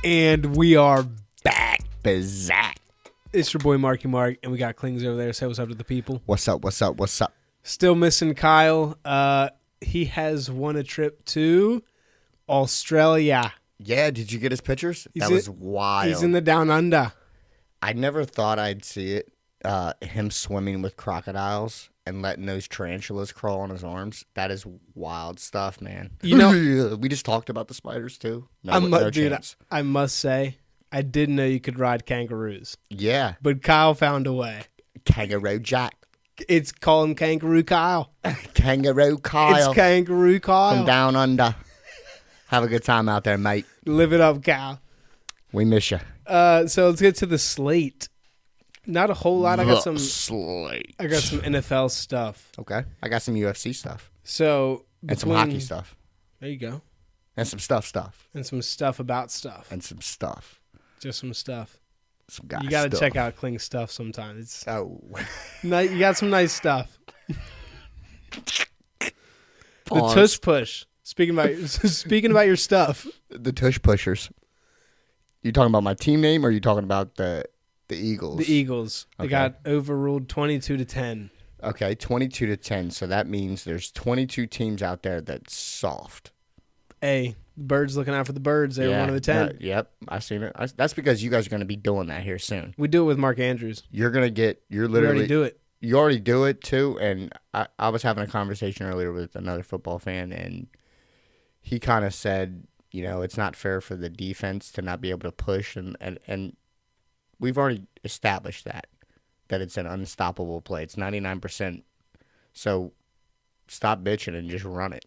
And we are back. Bizak. It's your boy Marky Mark, and we got Klings over there. Say what's up to the people. What's up? What's up? What's up? Still missing Kyle. He has won a trip to Australia. Yeah, did you get his pictures? That was wild. He's in the Down Under. I never thought I'd see it. Him swimming with crocodiles and letting those tarantulas crawl on his arms. That is wild stuff, man. You know, we just talked about the spiders too. No chance. I must say, I didn't know you could ride kangaroos. Yeah. But Kyle found a way. Kangaroo Jack. It's call him Kangaroo Kyle. Kangaroo Kyle. It's Kangaroo Kyle. From down under. Have a good time out there, mate. Live it up, Kyle. We miss you. So let's get to the slate. Not a whole lot. I got some NFL stuff. Okay. I got some UFC stuff. So and some hockey stuff. There you go. And some stuff. And some stuff about stuff. And some stuff. Just some stuff. Some guy You got to stuff. check out Kling's stuff sometimes. It's You got some nice stuff. Pause. The tush push. Speaking about your stuff. The tush pushers. You talking about my team name, or are you talking about the Eagles? The Eagles. They Okay. got overruled 22-10. Okay, 22-10. So that means there's 22 teams out there that's soft. Hey, the Birds looking out for the Birds. They were one of the 10. Yep, I've seen it. That's because you guys are going to be doing that here soon. We do it with Mark Andrews. You're literally. We already do it. You already do it too. And I was having a conversation earlier with another football fan, and he kind of said, it's not fair for the defense to not be able to push, and we've already established that it's an unstoppable play. It's 99%. So stop bitching and just run it.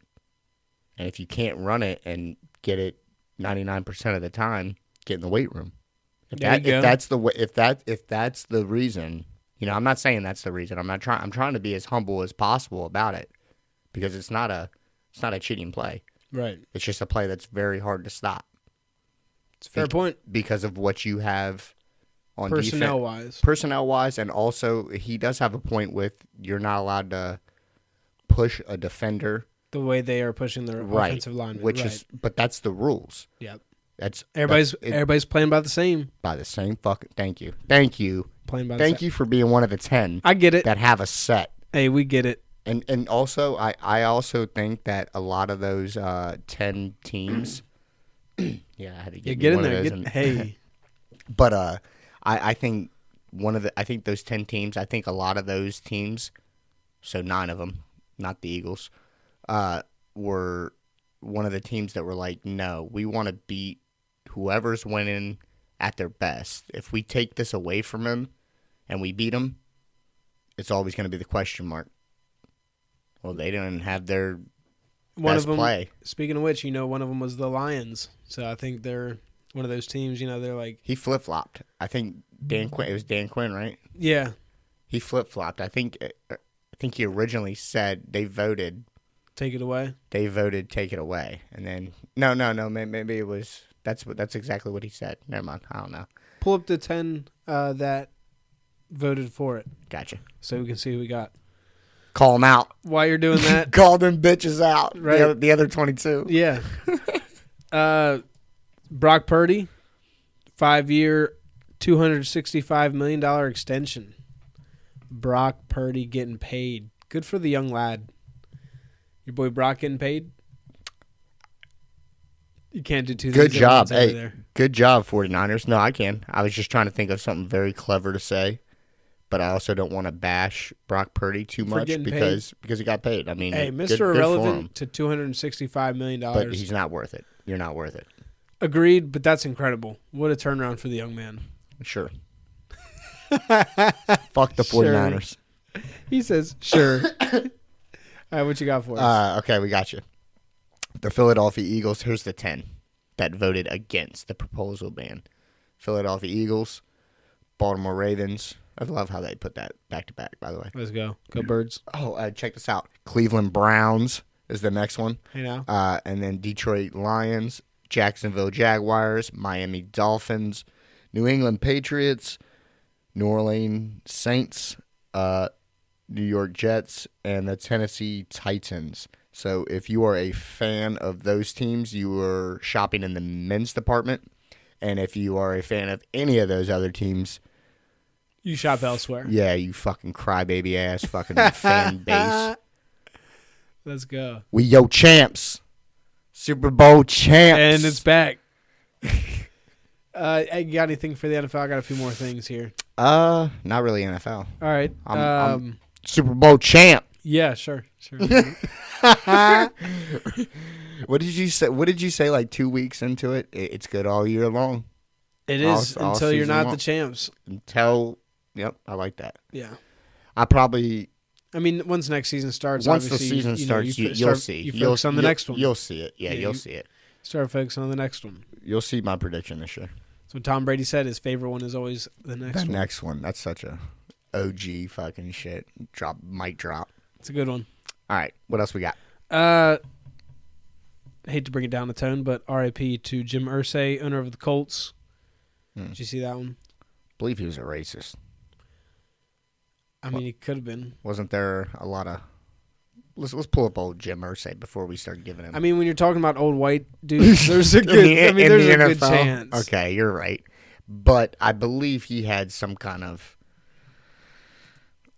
And if you can't run it and get it 99% of the time, get in the weight room. If that's the reason, I'm not saying that's the reason. I'm trying to be as humble as possible about it, because it's not a cheating play. Right. It's just a play that's very hard to stop. It's a fair point. Because of what you have on Personnel-wise. Personnel-wise, and also he does have a point with you're not allowed to push a defender the way they are pushing their offensive linemen. But that's the rules. Yep. Everybody's playing by the same. By the same fucking. Thank you. Thank you for being one of the 10. I get it. That have a set. Hey, we get it. And also, I also think that a lot of those 10 teams. Yeah, I had to get in there. Hey. But I think I think those 10 teams. I think a lot of those teams, so 9 of them, not the Eagles, were one of the teams that were like, no, we want to beat whoever's winning at their best. If we take this away from them and we beat them, it's always going to be the question mark. Well, they didn't have their best play. Speaking of which, one of them was the Lions. So I think they're one of those teams, they're like... He flip-flopped. I think Dan Quinn, it was Dan Quinn, right? Yeah. He flip-flopped. I think he originally said they voted... Take it away? They voted take it away. And then... No. Maybe it was... That's exactly what he said. Never mind. I don't know. Pull up the 10 that voted for it. Gotcha. So we can see who we got. Call them out. While you're doing that... Call them bitches out. Right. The other 22. Yeah. Brock Purdy, 5-year, $265 million extension. Brock Purdy getting paid. Good for the young lad. Your boy Brock getting paid? You can't do two things. Good job. Hey, there. Good job, 49ers. No, I can. I was just trying to think of something very clever to say, but I also don't want to bash Brock Purdy too much because he got paid. I mean, hey, Mr. Irrelevant to $265 million. But he's not worth it. You're not worth it. Agreed, but that's incredible. What a turnaround for the young man. Sure. Fuck the 49ers. Sure. He says, sure. All right, what you got for us? Okay, we got you. The Philadelphia Eagles, here's the 10 that voted against the proposal ban. Philadelphia Eagles, Baltimore Ravens. I love how they put that back-to-back, by the way. Let's go. Go Birds. Oh, check this out. Cleveland Browns is the next one. Hey now. And then Detroit Lions, Jacksonville Jaguars, Miami Dolphins, New England Patriots, New Orleans Saints, New York Jets, and the Tennessee Titans. So if you are a fan of those teams, you are shopping in the men's department. And if you are a fan of any of those other teams, You shop elsewhere. yeah, you fucking crybaby ass fucking fan base. Let's go. We yo champs. Super Bowl champs. And it's back. You got anything for the NFL? I got a few more things here. Not really NFL. All right. I'm Super Bowl champ. Yeah, sure. What did you say? What did you say? Like 2 weeks into it, it's good all year long. It is all until you're season not long. the champs. Yep, I like that. Yeah. I mean, once next season starts, once the obviously, season starts, you'll see. You focus on the next one. You'll see it. Yeah, you'll see it. Start focusing on the next one. You'll see my prediction this year. So Tom Brady said his favorite one is always the next one. The next one. That's such a OG fucking shit. Mic drop. It's a good one. All right, what else we got? Hate to bring it down the tone, but R.I.P. to Jim Irsay, owner of the Colts. Did you see that one? I believe he was a racist. I mean, he could have been. Wasn't there a lot of... Let's pull up old Jim Irsay before we start giving him... I mean, when you're talking about old white dudes, there's a good, there's a good chance. Okay, you're right. But I believe he had some kind of...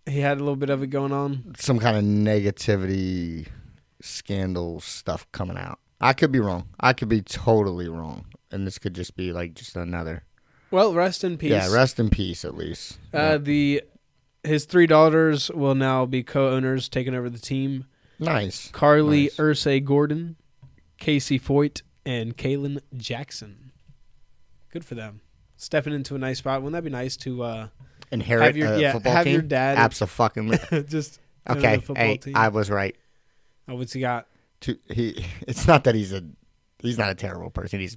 He had a little bit of it going on. Some kind of negativity, scandal stuff coming out. I could be wrong. I could be totally wrong. And this could just be like just another... Well, rest in peace. Yeah, rest in peace at least. His 3 daughters will now be co-owners, taking over the team. Nice. Carly Irsay Gordon, Casey Foyt, and Kaylin Jackson. Good for them. Stepping into a nice spot. Wouldn't that be nice to inherit a football have team? your dad Absolutely. just okay. Football team. I was right. Oh, what's he got? It's not that he's not a terrible person. He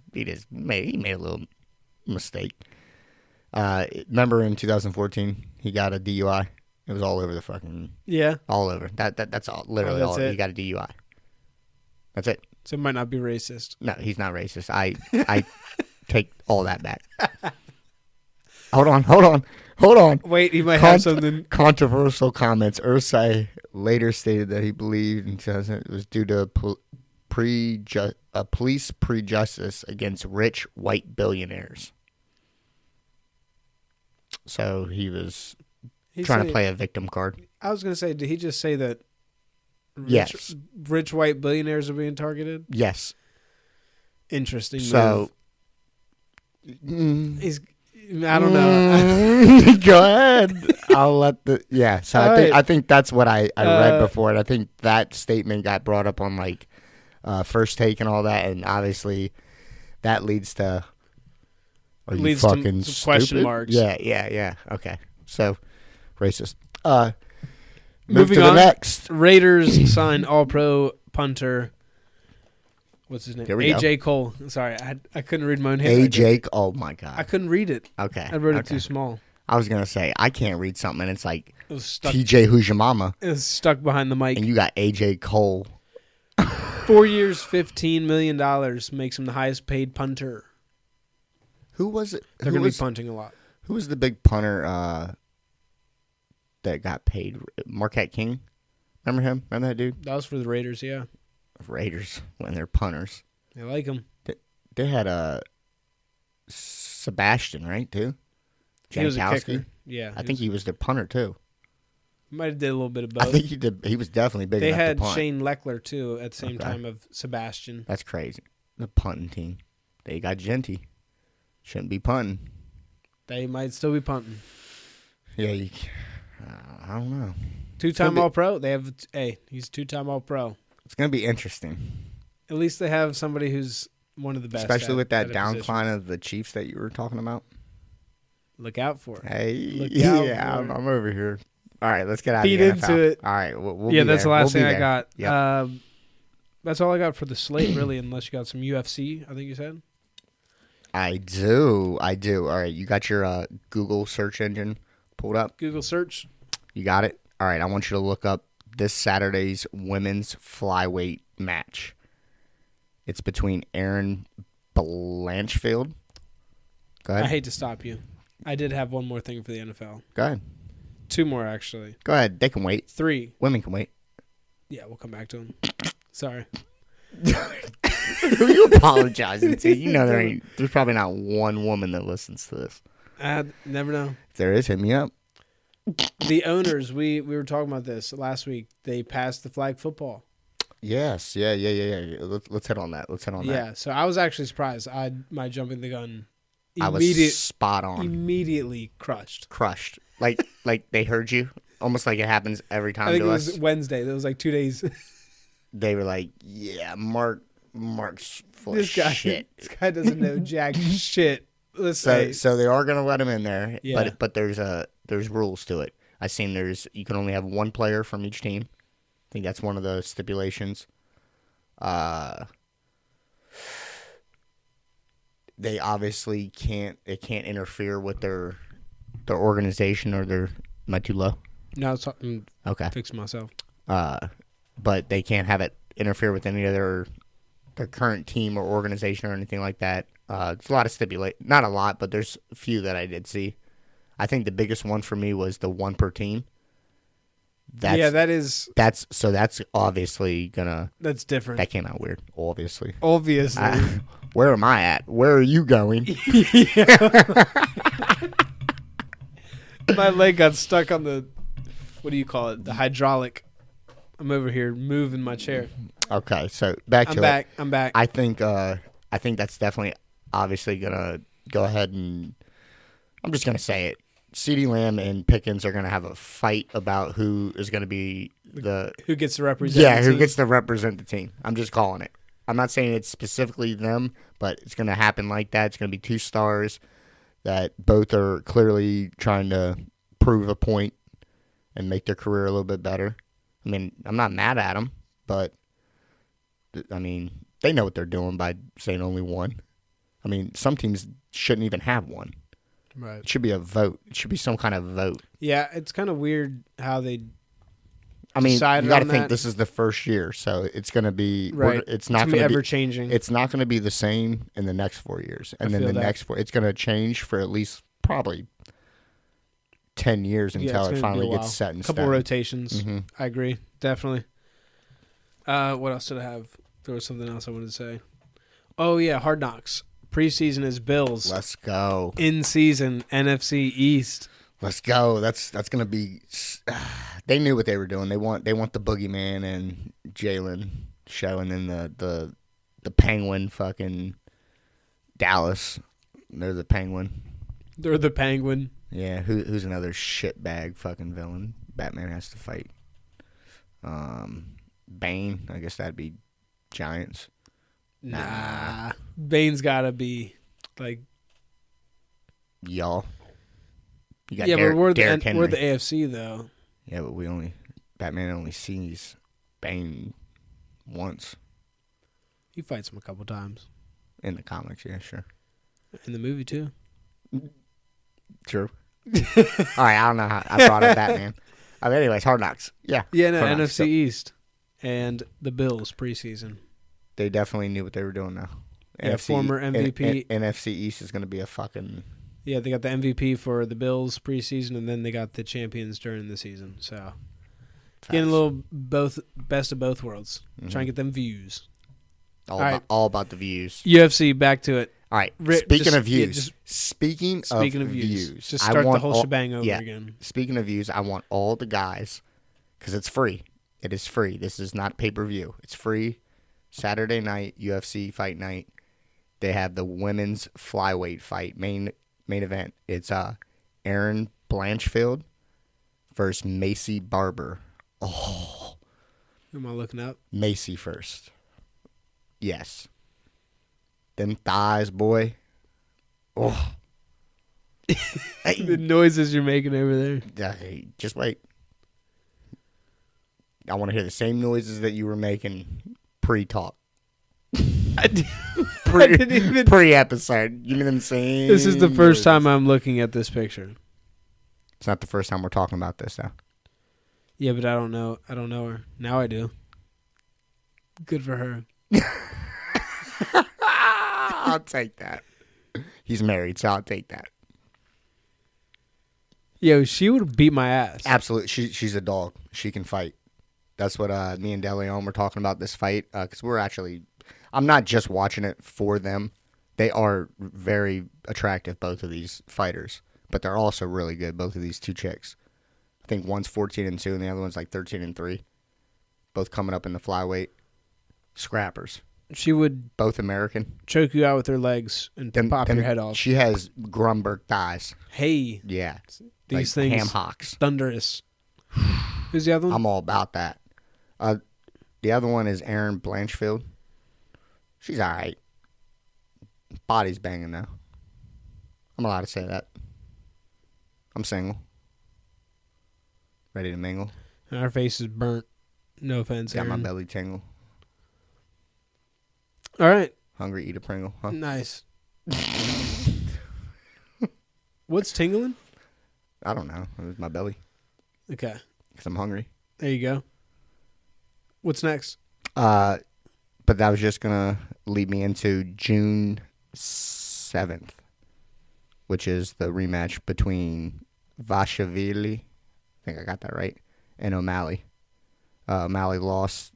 made a little mistake. Remember in 2014 he got a DUI. It was all over the fucking all over. That's all literally all. He got a DUI. That's it. So it might not be racist. No, he's not racist. I take all that back. Hold on. Wait, he might have something. Controversial comments. Irsay later stated that he believed in 2000 it was due to police prejudice against rich white billionaires. So he was trying to play a victim card. I was going to say, did he just say that rich white billionaires are being targeted? Yes. Interesting. So, I don't know. Go ahead. I'll let the So I think that's what I read before, and I think that statement got brought up on like First Take and all that, and obviously that leads to. Are you fucking to question marks? Yeah. Okay. So racist. Moving to the on. next. Raiders signed All-Pro punter. What's his name? Here we AJ go. Cole. Sorry, I couldn't read my own handwriting. AJ. Oh my god. I couldn't read it. Okay. I wrote it too small. I was gonna say I can't read something, and it's like It was stuck. TJ, who's your mama? It was stuck behind the mic. And you got AJ Cole. 4 years, $15 million makes him the highest paid punter. Who was it? They're going to be punting a lot. Who was the big punter that got paid? Marquette King? Remember him? Remember that dude? That was for the Raiders, yeah. Raiders, when they're punters. I like him. They had Sebastian, right, too? He was a Jankowski. kicker. Yeah. I think he was the punter, too. He might have did a little bit of both. I think he did. He was definitely big enough to punt. They had Shane Leckler, too, at the same time of Sebastian. That's crazy. The punting team. They got Genty. Shouldn't be punting. They might still be punting. Yeah, I don't know. Two-time All-Pro. They have. Hey, he's two-time All-Pro. It's going to be interesting. At least they have somebody who's one of the best. Especially with that downcline downcline of the Chiefs that you were talking about. Look out for it. Hey, I'm over here. All right, let's get out Feed of the NFL. into it. All right, we'll yeah, be that's there. the last We'll thing be I got. Yep. That's all I got for the slate, really, unless you got some UFC, I think you said. I do. All right, you got your Google search engine pulled up? Google search. You got it? All right, I want you to look up this Saturday's women's flyweight match. It's between Erin Blanchfield. Go ahead. I hate to stop you. I did have one more thing for the NFL. Go ahead. 2 more, actually. Go ahead. They can wait. 3. Women can wait. Yeah, we'll come back to them. Sorry. Who are you apologizing to? You know there's probably not one woman that listens to this. Never know. If there is, hit me up. The owners, we were talking about this last week. They passed the flag football. Yes, yeah. Let's hit on that. Yeah, so I was actually surprised. My jumping the gun. I was spot on. Immediately crushed. Like they heard you. Almost like it happens every time. I think to it us. was Wednesday. That was like 2 days. They were like, "Yeah, Mark's full This of guy, shit." This guy doesn't know jack shit. Let's say. So they are gonna let him in there, Yeah. but there's rules to it. I seen you can only have one player from each team. I think that's one of the stipulations. They obviously can't interfere with their organization or their. Am I too low? No, it's I'm Okay. fixing myself. But they can't have it interfere with any of their current team or organization or anything like that. It's a lot of not a lot, but there's a few that I did see. I think the biggest one for me was the one per team. That's obviously gonna. That's different. That came out weird. Obviously. Where am I at? Where are you going? My leg got stuck on the. What do you call it? The hydraulic. I'm over here moving my chair. Okay, so back to it. I'm back. I think that's definitely obviously gonna go ahead and I'm just gonna say it. CeeDee Lamb and Pickens are gonna have a fight about who is gonna be who gets to represent. Yeah, who gets to represent the team. I'm just calling it. I'm not saying it's specifically them, but it's gonna happen like that. It's gonna be two stars that both are clearly trying to prove a point and make their career a little bit better. I mean, I'm not mad at them, but, I mean, they know what they're doing by saying only one. I mean, some teams shouldn't even have one. Right. It should be a vote. It should be some kind of vote. Yeah, it's kind of weird how they I mean, you got to think that. this is the first year, so it's going to be right. It's not going to be ever changing. It's not going to be the same in the next 4 years, and then the next 4. It's going to change for at least probably 10 years until it finally gets set in stone. Couple rotations. Mm-hmm. I agree, definitely. What else did I have? There was something else I wanted to say. Oh yeah, Hard Knocks. Preseason is Bills. Let's go. In season NFC East. Let's go. That's gonna be. They knew what they were doing. They want the boogeyman and Jalen show, and then the Penguin fucking Dallas. They're the Penguin. They're the Penguin. Yeah. Who's another shitbag fucking villain? Batman has to fight. Bane. I guess that'd be Giants. Nah. Bane's gotta be like y'all. You got but we're the Henry. AFC though. Yeah, but Batman only sees Bane once. He fights him a couple times. In the comics, yeah, sure. In the movie too. True. All right, I don't know how I brought up Batman. Anyways, Hard Knocks. Yeah. Yeah, no, Hard Knocks. NFC East and the Bills preseason. They definitely knew what they were doing now. Yeah, former MVP. NFC East is going to be a fucking... Yeah, they got the MVP for the Bills preseason, and then they got the champions during the season. So, getting a little best of both worlds. Mm-hmm. Trying to get them views. All about the views. UFC, back to it. All right, speaking of views. Speaking of views. Just start the whole shebang over again. Speaking of views, I want all the guys, because it's free. It is free. This is not pay-per-view. It's free. Saturday night, UFC fight night. They have the women's flyweight fight, main event. It's Aaron Blanchfield versus Macy Barber. Oh. Who am I looking up? Macy first. Yes. Them thighs, boy. Oh. The noises you're making over there. Hey, just wait. I want to hear the same noises that you were making pre-talk. Pre-episode. You know what I'm saying? This is the first time I'm looking at this picture. It's not the first time we're talking about this, though. Yeah, but I don't know her. Now I do. Good for her. I'll take that. He's married, so I'll take that. Yo, she would beat my ass. Absolutely. She's a dog. She can fight. That's what me and DeLeon were talking about this fight. Because we're actually... I'm not just watching it for them. They are very attractive, both of these fighters, but they're also really good. Both of these two chicks. I think one's 14-2, and the other one's like 13-3. Both coming up in the flyweight. Scrappers. She would both American. Choke you out with her legs and pop your head off. She has Grumberg thighs. Hey. Yeah. These like things. ham hocks. Thunderous. Who's the other one? I'm all about that. The other one is Erin Blanchfield. She's all right. Body's banging, though. I'm allowed to say that. I'm single. Ready to mingle. Our face is burnt. No offense, Got Aaron. my belly tingle. All right. Hungry, eat a Pringle. Huh? Nice. What's tingling? I don't know. It was my belly. Okay. Because I'm hungry. There you go. What's next? But that was just going to lead me into June 7th, which is the rematch between Vashvili, I think I got that right, and O'Malley. O'Malley lost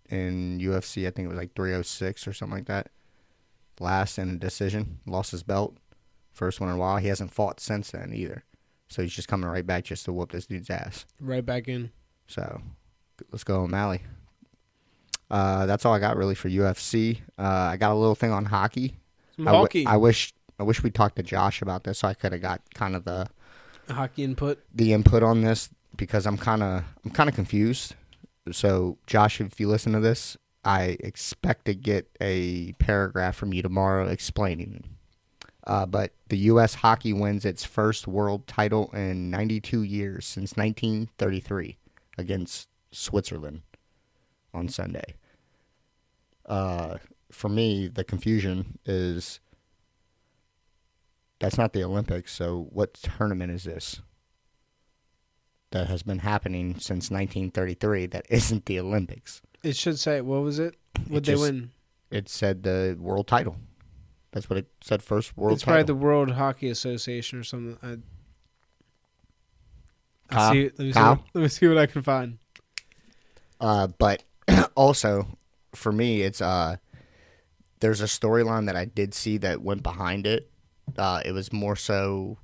in UFC, I think it was like 306 or something like that. Last in a decision. Lost his belt. First one in a while. He hasn't fought since then either. So he's just coming right back just to whoop this dude's ass. Right back in. So let's go O'Malley. That's all I got really for UFC. I got a little thing on hockey. Some hockey. I wish we talked to Josh about this, so I could have got kind of the hockey input. The input on this, because I'm kind of confused. So Josh, if you listen to this, I expect to get a paragraph from you tomorrow explaining. But the U.S. hockey wins its first world title in 92 years, since 1933, against Switzerland on Sunday. For me, the confusion is that's not the Olympics, so what tournament is this that has been happening since 1933 that isn't the Olympics? It should say, what was it? Would they win? It said the world title. That's what it said, first world title. It's probably the World Hockey Association or something. Let me see what I can find. But also, for me, it's there's a storyline that I did see that went behind it. It was more so,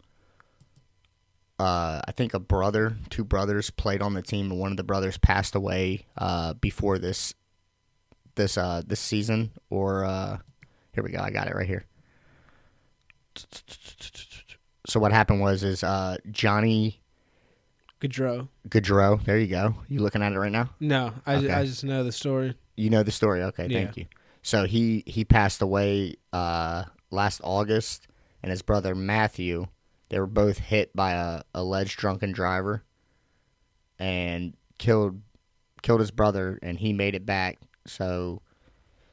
I think two brothers played on the team, and one of the brothers passed away before this season. Or here we go, I got it right here. So what happened was Johnny Gaudreau. There you go. You looking at it right now? No, I just know the story. You know the story. Okay, yeah. Thank you. So he passed away last August, and his brother Matthew, they were both hit by a alleged drunken driver and killed his brother, and he made it back. So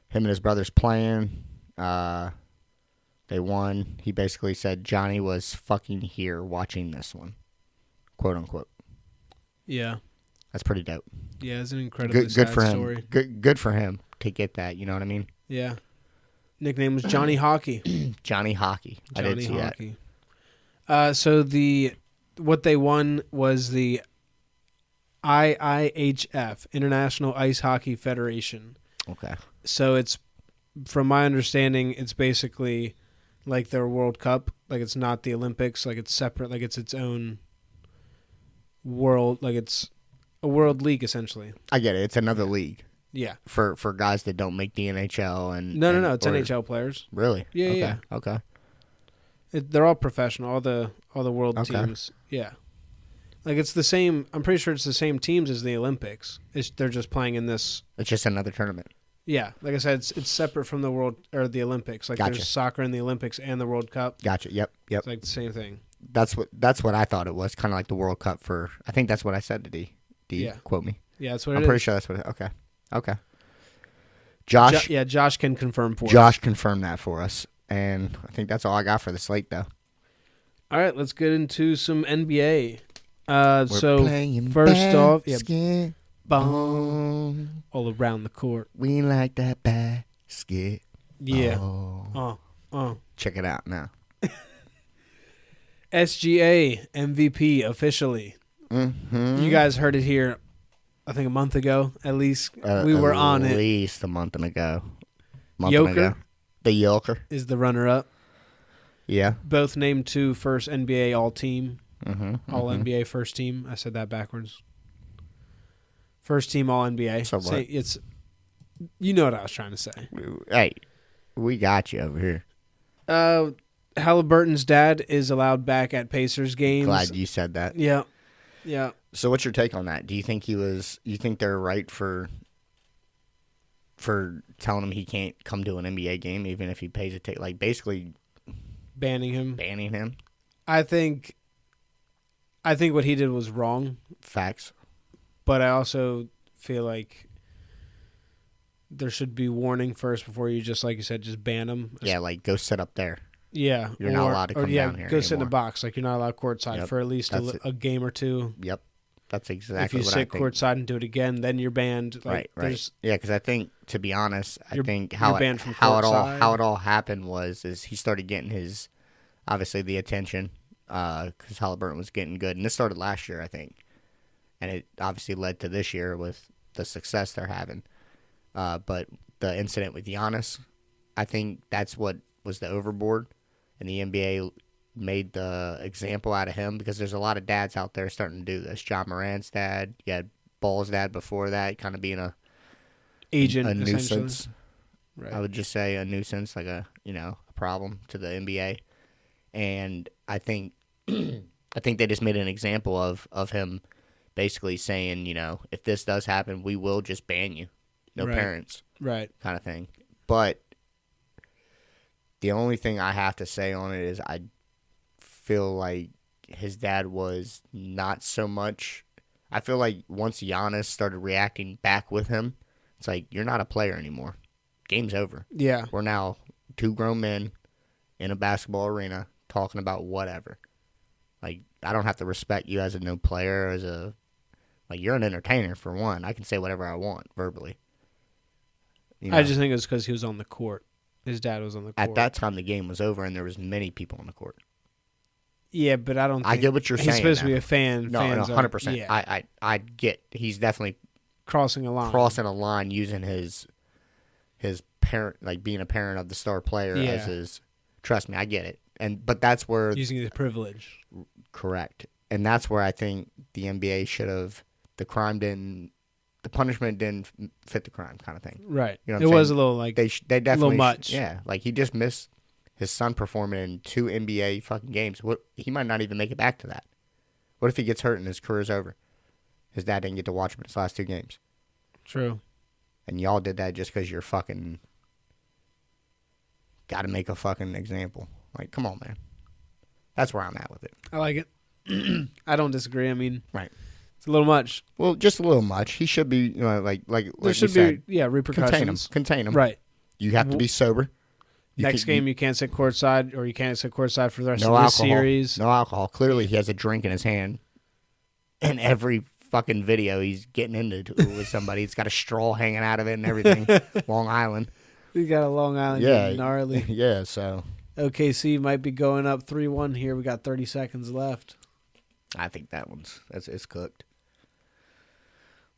him and his brother's playing. They won. He basically said Johnny was fucking here watching this one, quote unquote. Yeah, that's pretty dope. Yeah, it's an incredibly good sad for him. story. Good for him to get that. You know what I mean? Yeah. Nickname was Johnny Hockey. Johnny Hockey. I did see Hockey. That. So what they won was the IIHF, International Ice Hockey Federation. Okay. So it's, from my understanding, it's basically like their World Cup. Like it's not the Olympics. Like it's separate. Like it's its own world. Like it's a world league essentially. I get it. It's another league. Yeah. For guys that don't make the NHL and no. It's NHL players. Really? Yeah. Okay. Yeah. Okay. They're all professional. All the world teams. Yeah. Like it's the same. I'm pretty sure it's the same teams as the Olympics. They're just playing in this. It's just another tournament. Yeah, like I said, it's separate from the world or the Olympics. Like there's soccer in the Olympics and the World Cup. Gotcha. Yep. It's like the same thing. That's what I thought it was. Kind of like the World Cup for. I think that's what I said to D. Yeah. Quote me. Yeah, that's what I'm it is. pretty sure that's what. Okay. Josh. Josh can confirm for us. Josh confirmed that for us, and I think that's all I got for the slate, though. All right, let's get into some NBA. So first off, boom, all around the court. We like that basket. Yeah. Check it out now. SGA MVP officially. Mm-hmm. You guys heard it here, I think a month ago. At least we were on it. At least a month ago. month Joker ago. The Joker. is the runner-up. Yeah. Both named to first NBA All-Team. Mm-hmm. All-NBA first team. I said that backwards. First team All-NBA. So what? It's, you know what I was trying to say. Hey, we got you over here. Halliburton's dad is allowed back at Pacers games. Glad you said that. Yeah. Yeah. So what's your take on that? Do you think you think they're right for telling him he can't come to an NBA game even if he pays a ticket? Like basically Banning him. I think what he did was wrong. Facts. But I also feel like there should be warning first before you just, like you said, just ban him. Yeah, like go sit up there. Yeah. You're not allowed to come down here go sit in a anymore. box. Like you're not allowed courtside for at least a game or two. Yep. That's exactly what I think. If you sit courtside and do it again, then you're banned. Like, right. Yeah, because I think, to be honest, I think you're banned from courtside. how it all happened was he started getting his, obviously, the attention because Halliburton was getting good. And this started last year, I think. And it obviously led to this year with the success they're having. But the incident with Giannis, I think that's what was the overboard. And the NBA made the example out of him because there's a lot of dads out there starting to do this. John Morant's dad, you had Ball's dad before that, kind of being a nuisance. Right. I would just say a nuisance, like a problem to the NBA. And I think they just made an example of him basically saying, if this does happen, we will just ban you. No parents. Right. Kind of thing. But the only thing I have to say on it is I feel like his dad was not so much. I feel like once Giannis started reacting back with him, it's like, you're not a player anymore. Game's over. Yeah. We're now two grown men in a basketball arena talking about whatever. Like, I don't have to respect you as a no player, you're an entertainer for one. I can say whatever I want verbally. I just think it was because he was on the court. His dad was on the court. At that time, the game was over, and there was many people on the court. Yeah, but I don't think... I get what you're saying. He's supposed to be a fan. No, 100%. Yeah. I get... He's definitely... Crossing a line. Using his parent, like being a parent of the star player as his... Trust me, I get it. But that's where... Using his privilege. Correct. And that's where I think the NBA should have... The punishment didn't fit the crime, kind of thing. Right. You know it was a little like they definitely a little much. Yeah, like he just missed his son performing in 2 NBA fucking games. He might not even make it back to that. What if he gets hurt and his career's over? His dad didn't get to watch him in his last 2 games. True. And y'all did that just because you're fucking got to make a fucking example. Like, come on, man. That's where I'm at with it. I like it. I don't disagree. I mean, right. It's a little much. Well, just a little much. He should be, there should be repercussions. Contain him. Right. You have to be sober. Next game, you can't sit courtside, or you can't sit courtside for the rest of the series. No alcohol. Clearly, he has a drink in his hand. In every fucking video he's getting into with somebody, it's got a straw hanging out of it and everything. Long Island. He's got a Long Island. Yeah. Gnarly. Yeah, so. OKC might be going up 3-1 here. We got 30 seconds left. I think it's cooked.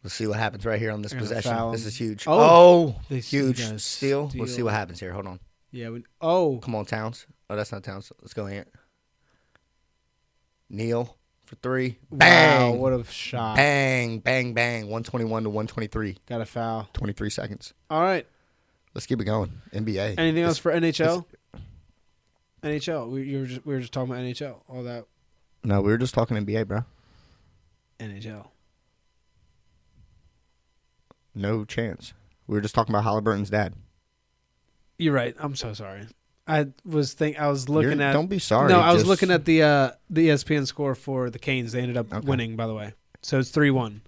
Let's see what happens right here on this possession. This is huge. Oh, huge steal. Let's see what happens here. Hold on. Yeah. Come on, Towns. Oh, that's not Towns. Let's go in. Neal for 3. Bang! Wow, what a shot. Bang, bang, bang. 121 to 123. Got a foul. 23 seconds. All right. Let's keep it going. NBA. Anything else for NHL? NHL. We were just talking about NHL. All that. No, we were just talking NBA, bro. NHL. No chance. We were just talking about Halliburton's dad. You're right. I'm so sorry. I was looking at. Don't be sorry. No, I was looking at the ESPN score for the Canes. They ended up winning, by the way. So it's 3-1.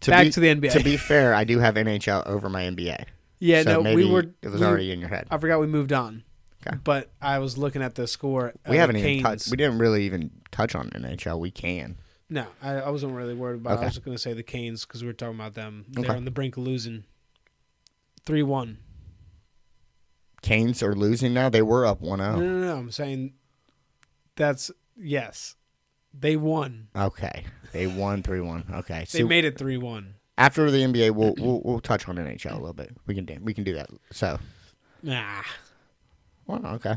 Back to the NBA. To be fair, I do have NHL over my NBA. Yeah, so no, maybe it was already in your head. I forgot we moved on. Okay. But I was looking at the score. We haven't even touched. We didn't really even touch on NHL. We can. No, I wasn't really worried about it. I was just going to say the Canes because we were talking about them. They're on the brink of losing. 3-1. Canes are losing now? They were up 1-0. No. I'm saying yes. They won. Okay. They won 3-1. Okay. They made it 3-1. After the NBA, we'll touch on NHL a little bit. We can do that. So, Nah. Well, okay.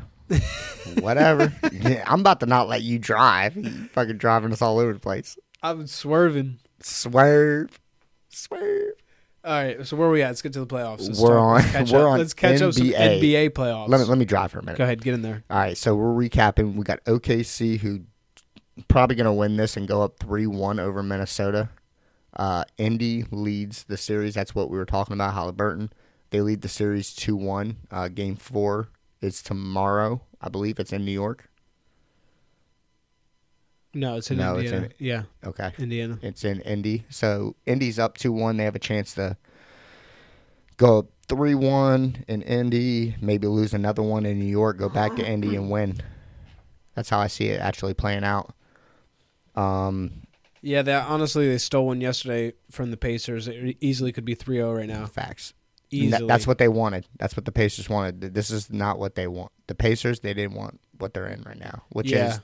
Whatever. Yeah, I'm about to not let you drive. You fucking driving us all over the place. I'm swerving. Swerve. All right, so where are we at? Let's get to the playoffs. Let's catch up some NBA. NBA playoffs. Let me drive for a minute. Go ahead, get in there. All right, so we're recapping. We got OKC, who probably going to win this and go up 3-1 over Minnesota. Indy leads the series. That's what we were talking about, Halliburton. They lead the series 2-1. Game 4 is tomorrow. I believe it's in New York. No, it's in Indiana. Yeah. Okay. Indiana. It's in Indy. So Indy's up 2-1. They have a chance to go up 3-1 in Indy, maybe lose another one in New York, go back to Indy and win. That's how I see it actually playing out. Yeah, honestly, they stole one yesterday from the Pacers. It easily could be 3-0 right now. Facts. Easily. That's what they wanted. That's what the Pacers wanted. This is not what they want. The Pacers, they didn't want what they're in right now, which is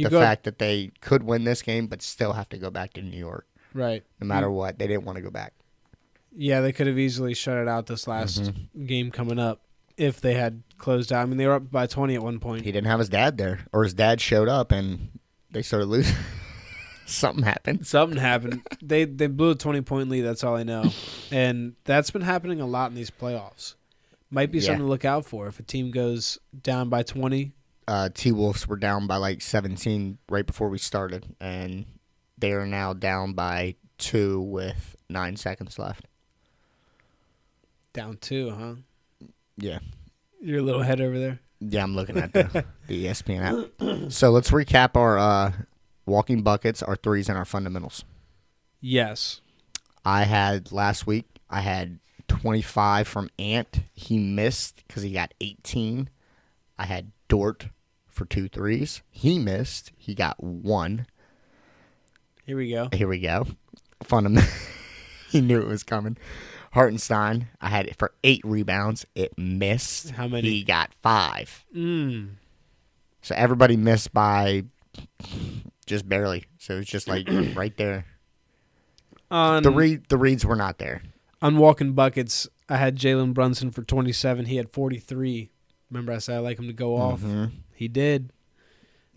fact that they could win this game but still have to go back to New York. Right. No matter what. They didn't want to go back. Yeah, they could have easily shut it out this last game coming up if they had closed out. I mean, they were up by 20 at one point. He didn't have his dad there, or his dad showed up and they started losing. Something happened. They blew a 20-point lead, that's all I know. And that's been happening a lot in these playoffs. Might be something to look out for if a team goes down by 20. T-Wolves were down by like 17 right before we started, and they are now down by 2 with 9 seconds left. Down 2, huh? Yeah. Your little head over there? Yeah, I'm looking at the ESPN app. So let's recap our walking buckets, our threes, and our fundamentals. Yes. Last week, I had 25 from Ant. He missed because he got 18. I had Dort for 2 threes. He missed. He got 1. Here we go. He knew it was coming. Hartenstein, I had it for 8 rebounds. It missed. How many? He got 5. So everybody missed by just barely. So it was just like right there. The reads were not there. On walking buckets, I had Jalen Brunson for 27. He had 43. Remember I said I like him to go off? He did.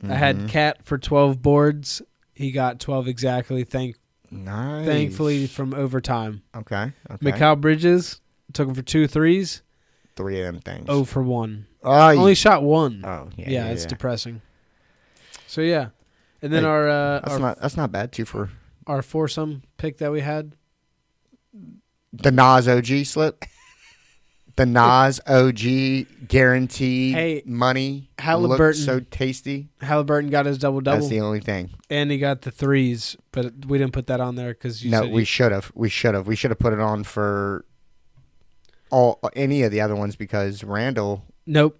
I had Cat for 12 boards. He got 12 exactly. Thankfully from overtime. Okay. Mikal Bridges took him for 2 threes. 3 of them things. 0 for 1. Oh, only shot 1. Oh, yeah. It's depressing. So yeah, and then that's not bad too for our foursome pick that we had. The Nas OG slip. The Nas OG guaranteed money. Halliburton looked so tasty. Halliburton got his double-double. That's the only thing. And he got the threes, but we didn't put that on there because we should have. We should have put it on for any of the other ones because Randall. Nope.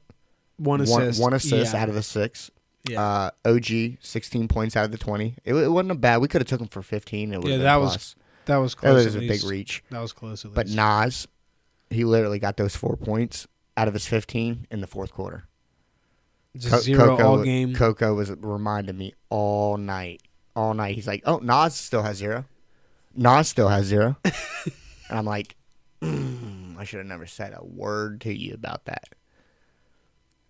One assist out of the 6. Yeah. OG 16 points out of the 20. It wasn't a bad. We could have took him for 15. It would have been plus. That was close. That was a big reach. That was close. At least. But Nas, he literally got those 4 points out of his 15 in the fourth quarter. Just zero all game. Coco was reminding me all night. He's like, "Oh, Nas still has 0. Nas still has 0." And I'm like, I should have never said a word to you about that.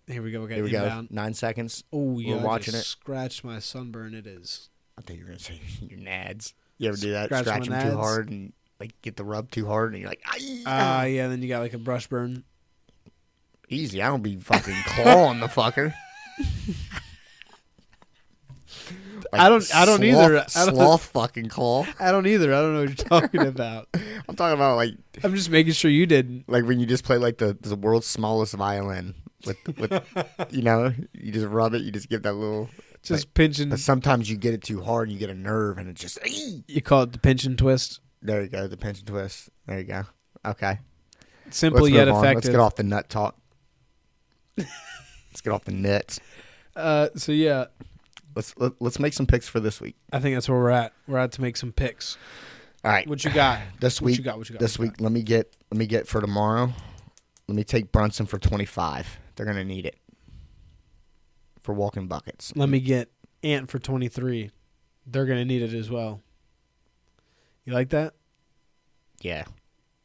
Here we go. Here we go. 9 seconds. Oh, yeah. We're watching it. Scratch my sunburn. It is. I thought you were going to say your nads. You ever do that? Scratch them too hard and like get the rub too hard and you're like, yeah. Then you got like a brush burn. Easy. I don't be fucking clawing the fucker. Like I don't either. Sloth fucking claw. I don't either. I don't know what you're talking about. I'm talking about like. I'm just making sure you didn't. Like when you just play like the world's smallest violin with you just rub it. You just give that little. Just pinching. But sometimes you get it too hard and you get a nerve and it just. You call it the pinch and twist. There you go. The pinch and twist. There you go. Okay. Simple yet effective. Let's get off the nut talk. Let's get off the nuts. So yeah. Let's make some picks for this week. I think that's where we're at. We're at to make some picks. All right. What you got? This week. This week. Let me get for tomorrow. Let me take Brunson for 25. They're gonna need it for walking buckets. Let me get Ant for 23. They're gonna need it as well. You like that? Yeah.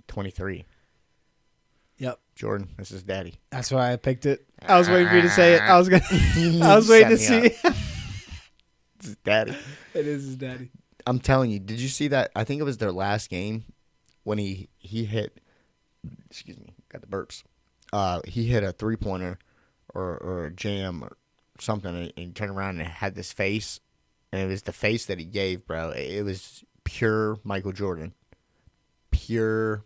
23. Yep. Jordan, this is daddy. That's why I picked it. I was waiting for you to say it. I was waiting to see it. This is daddy. It is his daddy. I'm telling you, did you see that? I think it was their last game when he hit, excuse me, got the burps. He hit a 3-pointer or a jam or something, and he turned around and had this face, and it was the face that he gave, bro. It was pure Michael Jordan. Pure.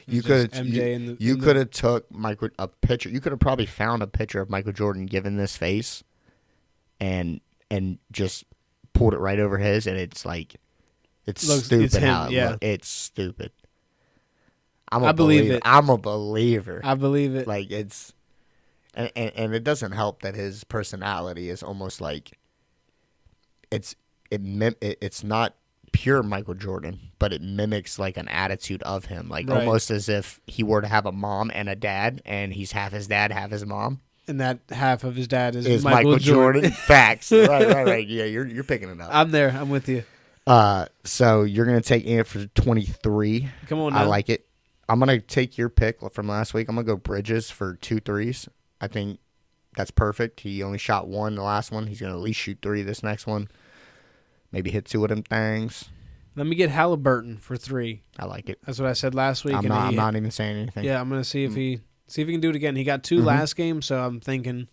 You could have took a picture. You could have probably found a picture of Michael Jordan giving this face, and just pulled it right over his, and it's like stupid. It's him, how it's stupid. I believe it. I'm a believer. I believe it. Like it's, and it doesn't help that his personality is almost like it's not pure Michael Jordan, but it mimics like an attitude of him, like almost as if he were to have a mom and a dad, and he's half his dad, half his mom. And that half of his dad is Michael Jordan. Facts. Right. Yeah, you're picking it up. I'm there. I'm with you. So you're gonna take Ant for 23. Come on now. I like it. I'm gonna take your pick from last week. I'm gonna go Bridges for 2 threes. I think that's perfect. He only shot 1 the last one. He's gonna at least shoot 3 this next one. Maybe hit 2 of them things. Let me get Halliburton for 3. I like it. That's what I said last week. I'm not even saying anything. Yeah, I'm gonna see if he can do it again. He got 2 last game, so I'm thinking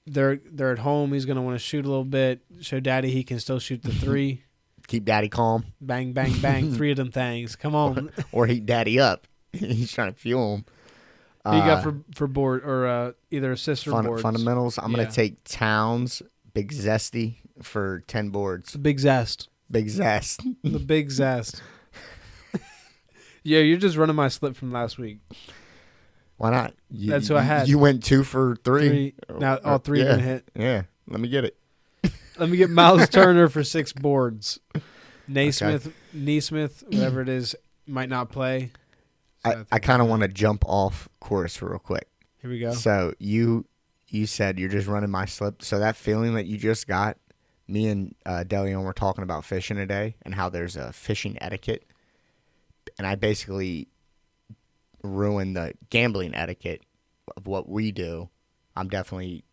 they're at home. He's gonna want to shoot a little bit. Show Daddy he can still shoot the 3. Keep Daddy calm. Bang, bang, bang. 3 of them things. Come on. Or heat Daddy up. He's trying to fuel him. Who you got for board or either assists or boards? Fundamentals. I'm gonna take Towns, Big Zesty for 10 boards. The big zest. Big zest. The big zest. Yeah, you're just running my slip from last week. Why not? That's who I had. You went 2 for 3. Now all 3 are going to hit. Yeah, let me get it. Let me get Miles Turner for 6 boards. Naismith, whatever it is, might not play. So I kind of want to jump off course real quick. Here we go. So you said you're just running my slip. So that feeling that you just got, me and DeLeon were talking about fishing today and how there's a fishing etiquette. And I basically ruined the gambling etiquette of what we do. I'm definitely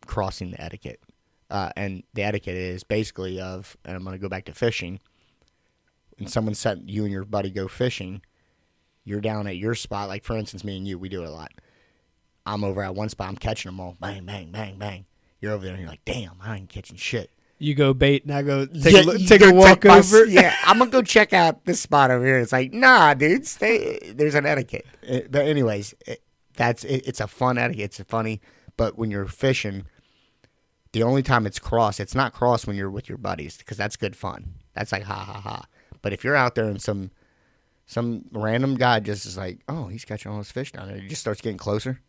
crossing the etiquette. And the etiquette is basically and I'm going to go back to fishing. When someone said you and your buddy go fishing, you're down at your spot. Like, for instance, me and you, we do it a lot. I'm over at one spot. I'm catching them all. Bang, bang, bang, bang. You're over there and you're like, damn, I ain't catching shit. You go bait and I go take a walk over. Yeah, I'm going to go check out this spot over here. It's like, nah, dude, there's an etiquette. But anyways, it's a fun etiquette. It's funny. But when you're fishing, the only time it's cross, it's not cross when you're with your buddies because that's good fun. That's like ha, ha, ha. But if you're out there and some random guy just is like, oh, he's catching all his fish down there. He just starts getting closer.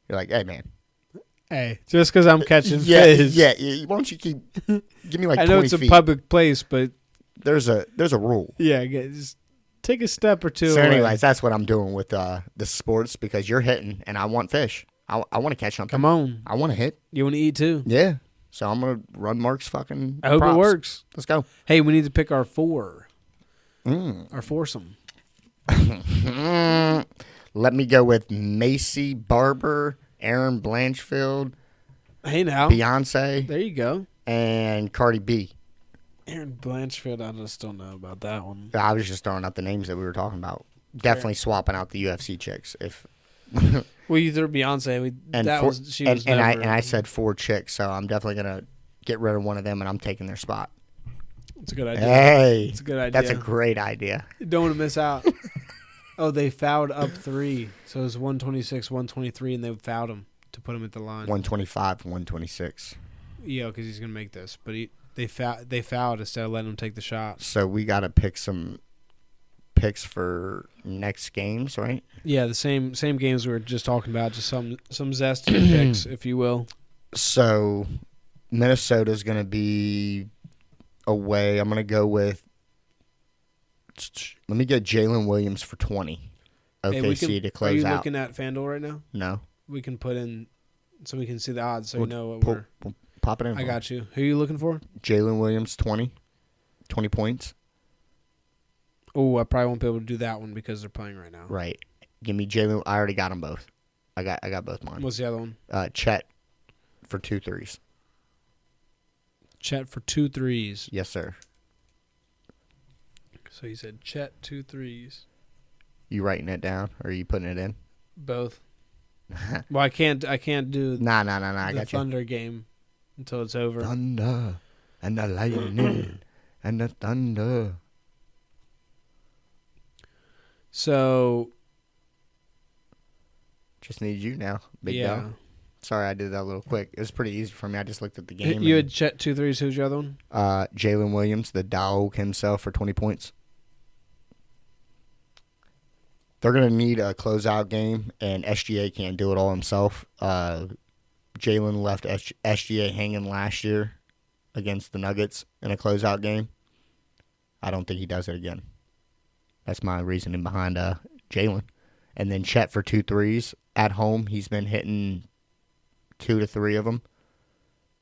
You're like, hey, man. Hey, just because I'm catching fish. Yeah. Why don't you give me like 20 feet? I know it's a public place, but there's a rule. Yeah, just take a step or two. So anyways, that's what I'm doing with the sports because you're hitting and I want fish. I want to catch something. Come on. I want to hit. You want to eat too? Yeah. So I'm going to run Mark's fucking I hope props. it works. Let's go. Hey, we need to pick our 4. Our foursome. Let me go with Macy Barber, Aaron Blanchfield. Hey now. Beyonce. There you go. And Cardi B. Aaron Blanchfield, I just don't know about that one. I was just throwing out the names that we were talking about. Definitely swapping out the UFC chicks. If well, you threw Beyonce. I said 4 chicks, so I'm definitely gonna get rid of one of them, and I'm taking their spot. It's a good idea. Hey, it's a good idea. That's a great idea. You don't want to miss out. Oh, they fouled up 3, so it was 126, 123, and they fouled him to put him at the line. 125, 126. Yeah, because he's gonna make this, but they fouled instead of letting him take the shot. So we got to pick some picks for next games, right? Yeah, the same games we were just talking about, just some zesty picks, if you will. So Minnesota's going to be away. I'm going to go with. Let me get Jalen Williams for 20. OKC to close out. Are you looking at FanDuel right now? No. We can put in so we can see the odds, so you know what we're. Pop it in. I got you. Who are you looking for? Jalen Williams, 20 points. Oh, I probably won't be able to do that one because they're playing right now. Right. Give me Jalen. I already got them both. I got both mine. What's the other one? Chet for 2 threes. Chet for 2 threes. Yes, sir. So you said Chet 2 threes. You writing it down or are you putting it in? Both. Well, I can't do Nah. I the got you. Thunder game until it's over. Thunder and the lightning and the thunder. So Just need you now, big yeah. dog. Sorry, I did that a little quick. It was pretty easy for me. I just looked at the game. You had Chet 2 threes. Who's your other one? Jalen Williams, the dog himself, for 20 points. They're going to need a closeout game, and SGA can't do it all himself. Jalen left SGA hanging last year against the Nuggets in a closeout game. I don't think he does it again. That's my reasoning behind Jalen. And then Chet for 2 threes. At home, he's been hitting 2 to 3 of them.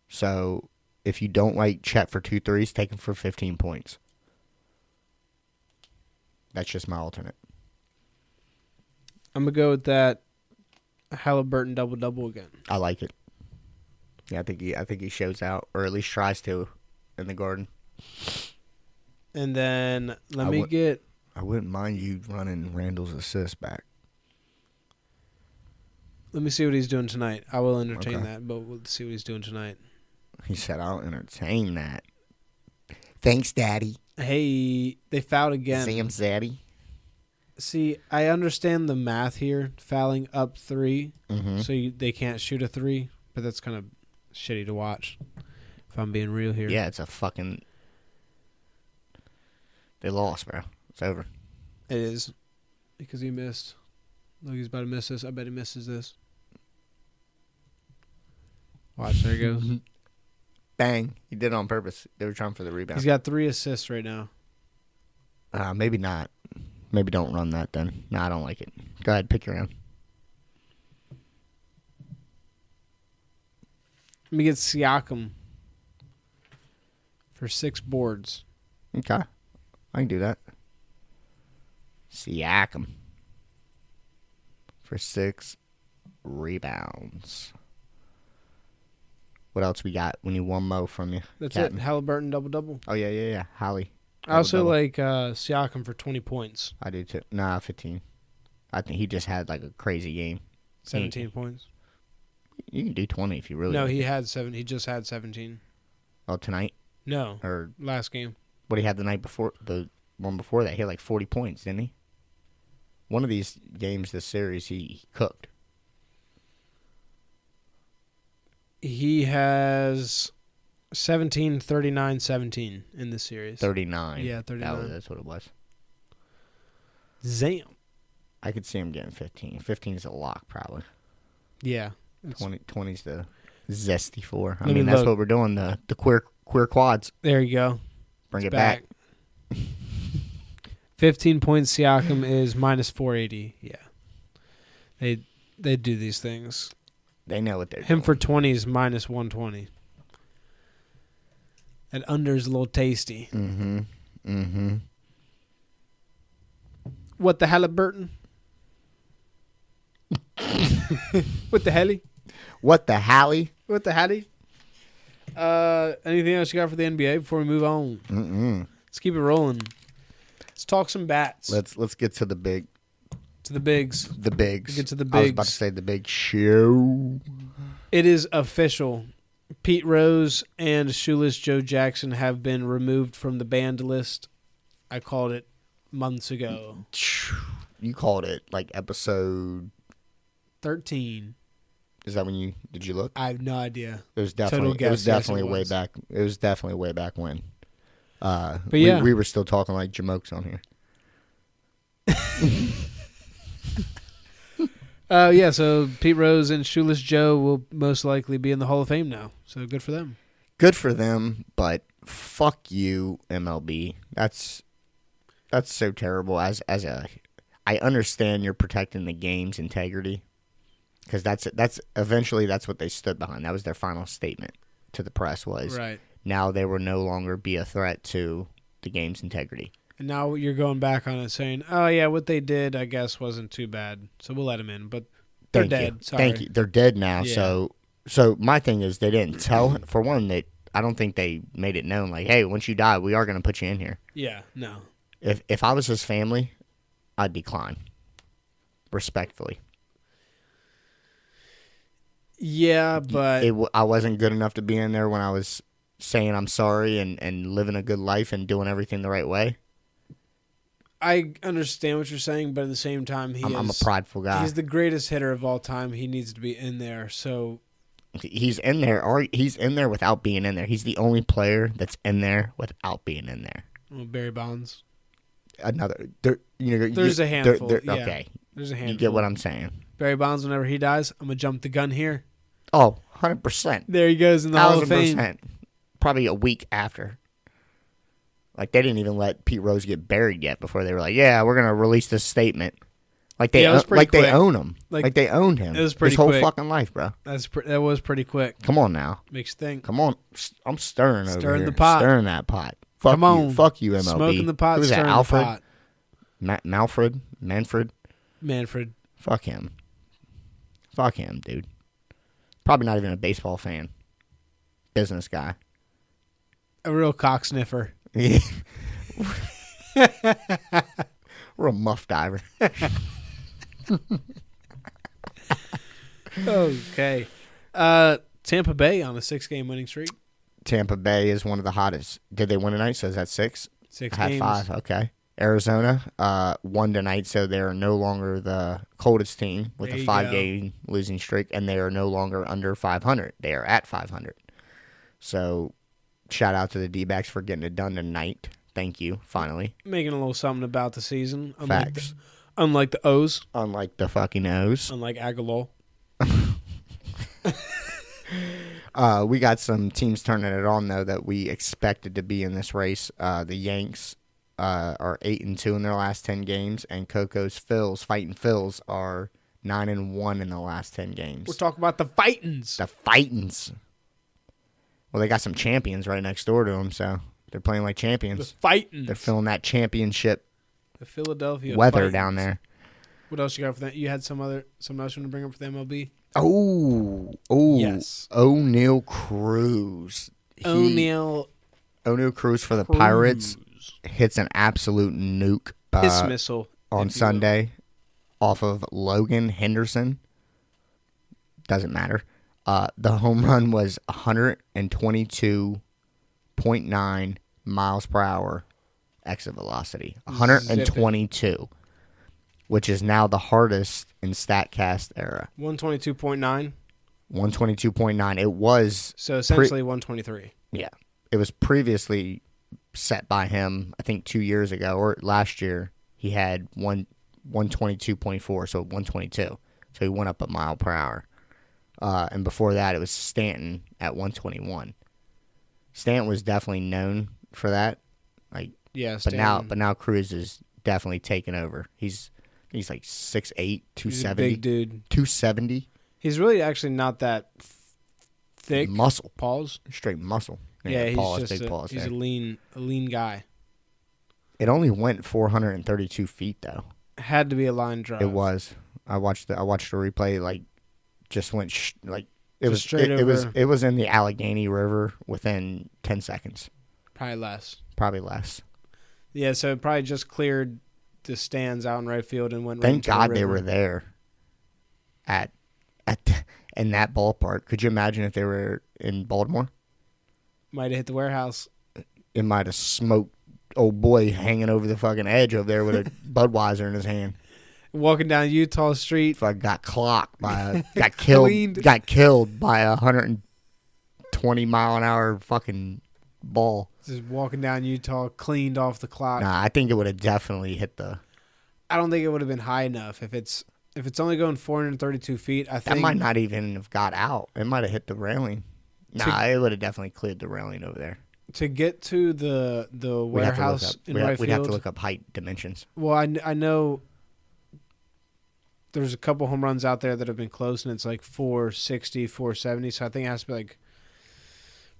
So if you don't like Chet for 2 threes, take him for 15 points. That's just my alternate. I'm going to go with that Halliburton double-double again. I like it. Yeah, I think he shows out, or at least tries to, in the Garden. And then I get... I wouldn't mind you running Randall's assist back. Let me see what he's doing tonight. I will entertain Okay. that, but we'll see what he's doing tonight. He said, I'll entertain that. Thanks, Daddy. Hey, they fouled again. Sam's Daddy. See, I understand the math here, fouling up 3, Mm-hmm. so they can't shoot a 3, but that's kind of shitty to watch, if I'm being real here. Yeah, it's a fucking... They lost, bro. It's over. It is, because he missed. Look, he's about to miss this. I bet he misses this. Watch, there he goes. Bang. He did it on purpose. They were trying for the rebound. He's got 3 assists right now. Maybe not. Maybe don't run that then. No, I don't like it. Go ahead, pick your own. Let me get Siakam for 6 boards. Okay. I can do that. Siakam for 6 rebounds. What else we got? We need one mo from you. That's Captain. it. Halliburton double-double. Oh, yeah. Holly. I also Double-double. like Siakam for 20 points. I do too. Nah, 15. I think he just had like a crazy game. 17 points. You can do 20 if you really No, want. he just had 17. Oh, tonight? No, Or last game. what he had the night before, the one before that, he had like 40 points, didn't he? One of these games this series, he cooked. He has 17, 39, 17 in this series. 39. Yeah, 39. That's what it was. Zam. I could see him getting 15. 15 is a lock, probably. Yeah. 20's the zesty for. I Let me mean, that's look. what we're doing, the queer quads. There you go. Bring It's it back. 15 points Siakam is minus 480. Yeah. They do these things. They know what they're Him doing. for 20 is minus 120. And under is a little tasty. Mm-hmm. What the Halliburton? What the helly? What the Hallie? What the Hattie? Anything else you got for the NBA before we move on? Mm-mm. Let's keep it rolling. Let's talk some bats. Let's get to the bigs. To the bigs. The bigs. Get to the I was about bigs. to say the big show. It is official. Pete Rose and Shoeless Joe Jackson have been removed from the banned list. I called it months ago. You called it like episode. 13. Is that when did you look? I have no idea. It was Total definitely. guess, It was yes, definitely it way was. back. It was definitely way back when. But yeah. we were still talking like jamokes on here. Yeah, so Pete Rose and Shoeless Joe will most likely be in the Hall of Fame now. So good for them. Good for them, but fuck you, MLB. That's so terrible. I understand you're protecting the game's integrity, because that's eventually that's what they stood behind. That was their final statement to the press was Right. now they will no longer be a threat to the game's integrity. And now you're going back on it saying, oh, yeah, what they did, I guess, wasn't too bad. So we'll let them in. But they're dead. Sorry. Thank you. They're dead now. Yeah. So my thing is they didn't tell. For one, I don't think they made it known. Like, hey, once you die, we are going to put you in here. Yeah, no. If I was his family, I'd decline. Respectfully. Yeah, but I wasn't good enough to be in there when I was saying I'm sorry and living a good life and doing everything the right way. I understand what you're saying, but at the same time, I'm a prideful guy. He's the greatest hitter of all time. He needs to be in there. So he's in there, or he's in there without being in there. He's the only player that's in there without being in there. well, Barry Bonds. There's a handful. Yeah. Okay, there's a handful. you get what I'm saying. Barry Bonds, whenever he dies, I'm gonna jump the gun here. Oh, 100%. There he goes in the Hall of Fame. Probably a week after. Like, they didn't even let Pete Rose get buried yet before they were like, yeah, we're going to release this statement. Like, they own him. Like, they owned him. It was pretty his whole quick. fucking life, bro. That was pretty quick. Come on now. Makes you think. Come on. I'm stirring over Stirring here. the pot. Stirring that pot. Come on. Fuck you, MLB. Smoking the pot, Who's that, stirring Alfred? the pot. Manfred. Fuck him. Fuck him, dude. Probably not even a baseball fan. Business guy. A real cock sniffer. Yeah. We're a muff diver. Okay. Tampa Bay on a 6-game winning streak. Tampa Bay is one of the hottest. Did they win tonight? So is that 6? 6 I had games. 5. Okay. Arizona won tonight, so they are no longer the coldest team with There a you 5-game losing streak, and they are no longer under 500. They are at 500. So shout out to the D-backs for getting it done tonight. Thank you, finally. Making a little something about the season. Facts. Unlike the O's. Unlike the fucking O's. Unlike Aguilar. We got some teams turning it on, though, that we expected to be in this race. The Yanks are 8-2 in their last 10 games, and Coco's Fighting Phils, are 9-1 in the last 10 games. We're talking about the Fightins. The Fightins. Well, they got some champions right next door to them, so they're playing like champions. The Fightins. They're feeling that championship the Philadelphia weather Fightins. Down there. What else you got for that? You had something else you want to bring up for the MLB? Oh, yes. O'Neal Cruz. O'Neal Cruz for the Pirates hits an absolute nuke. Piss missile on Sunday off of Logan Henderson. Doesn't matter. The home run was 122.9 miles per hour exit velocity. 122, which is now the hardest in StatCast era. 122.9. 122.9. It was so essentially 123. Yeah, it was previously set by him. I think 2 years ago or last year he had 122.4, so 122. So he went up a mile per hour. And before that, it was Stanton at 121. Stanton was definitely known for that. Yeah, but now Cruz is definitely taken over. He's like 6'8", 270. He's a big dude. 270. He's really actually not that thick. Muscle. Pause. Straight muscle. Yeah, he's pause, just big pause he's there. a lean guy. It only went 432 feet though. Had to be a line drive. It was. I watched the replay. Just went it was straight over. It was in the Allegheny River within 10 seconds. Probably less. Yeah, so it probably just cleared the stands out in right field and went. Thank right God into the they river. were there. In that ballpark. Could you imagine if they were in Baltimore? Might have hit the warehouse. It might have smoked old boy hanging over the fucking edge over there with a Budweiser in his hand. Walking down Utah Street. If I got clocked got killed by a 120 mile an hour fucking ball. Just walking down Utah, cleaned off the clock. Nah, I think it would have definitely hit the. I don't think it would have been high enough. If it's only going 432 feet, I think That might not even have got out. It might have hit the railing. Nah, it would have definitely cleared the railing over there. To get to the warehouse in right field. We'd have to look up height dimensions. Well, I know there's a couple home runs out there that have been close, and it's like 460, 470. So I think it has to be like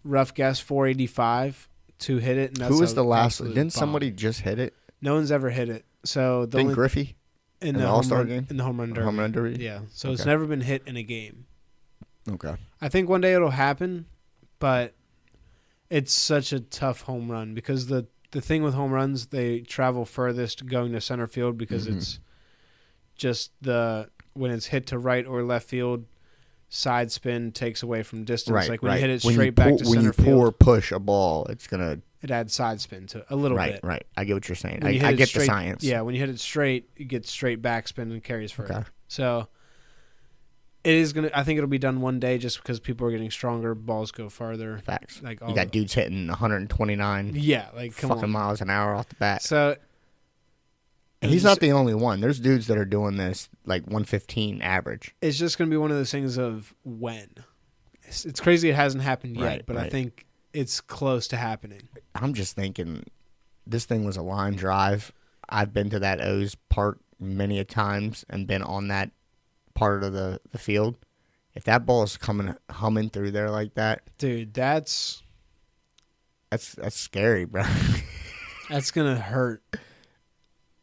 rough guess 485 to hit it. And that's Who was the last? absolute Didn't bomb. somebody just hit it? No one's ever hit it. So the Didn't only Griffey in the the All-Star game? in the home run derby. Home run derby? Yeah. So Okay. it's never been hit in a game. Okay. I think one day it'll happen, but it's such a tough home run because the thing with home runs, they travel furthest going to center field because it's just when it's hit to right or left field, side spin takes away from distance. Right, like when right. you hit it When straight back to when center you field, push a ball, it's gonna. it adds side spin to a little bit. Right. I get what you're saying. When you I hit it get straight, the science. Yeah, when you hit it straight, it gets straight backspin and carries further. Okay. So it is gonna. I think it'll be done one day, just because people are getting stronger, balls go farther. Facts. Like You got dudes hitting 129 Yeah, like come fucking on. miles an hour off the bat. So And he's not the only one. There's dudes that are doing this like 115 average. it's just gonna be one of those things of when. It's crazy it hasn't happened yet, Right, but I right. think it's close to happening. I'm just thinking this thing was a line drive. I've been to that O's park many a times and been on that part of the field. If that ball is coming humming through there like that, Dude, that's scary, bro. gonna hurt.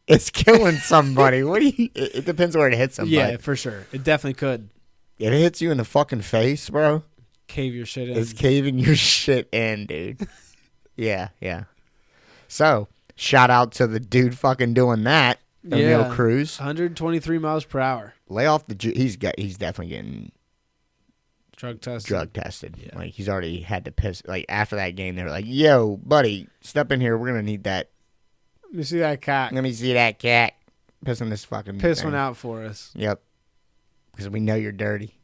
It's killing somebody. What do you? It depends where it hits somebody. Yeah, for sure. It definitely could If it hits you in the fucking face, bro, cave your shit in. it's caving your shit in, dude. Yeah. So, shout out to the dude fucking doing that, O'Neal Cruz. 123 miles per hour. Lay off the. He's definitely getting Drug tested. drug tested. Yeah. Like he's already had to piss. Like after that game, they were like, "Yo, buddy, step in here. We're gonna need that. Let me see that cock. Let me see that cat pissing this fucking Piss thing." one out for us. Yep. Because we know you're dirty.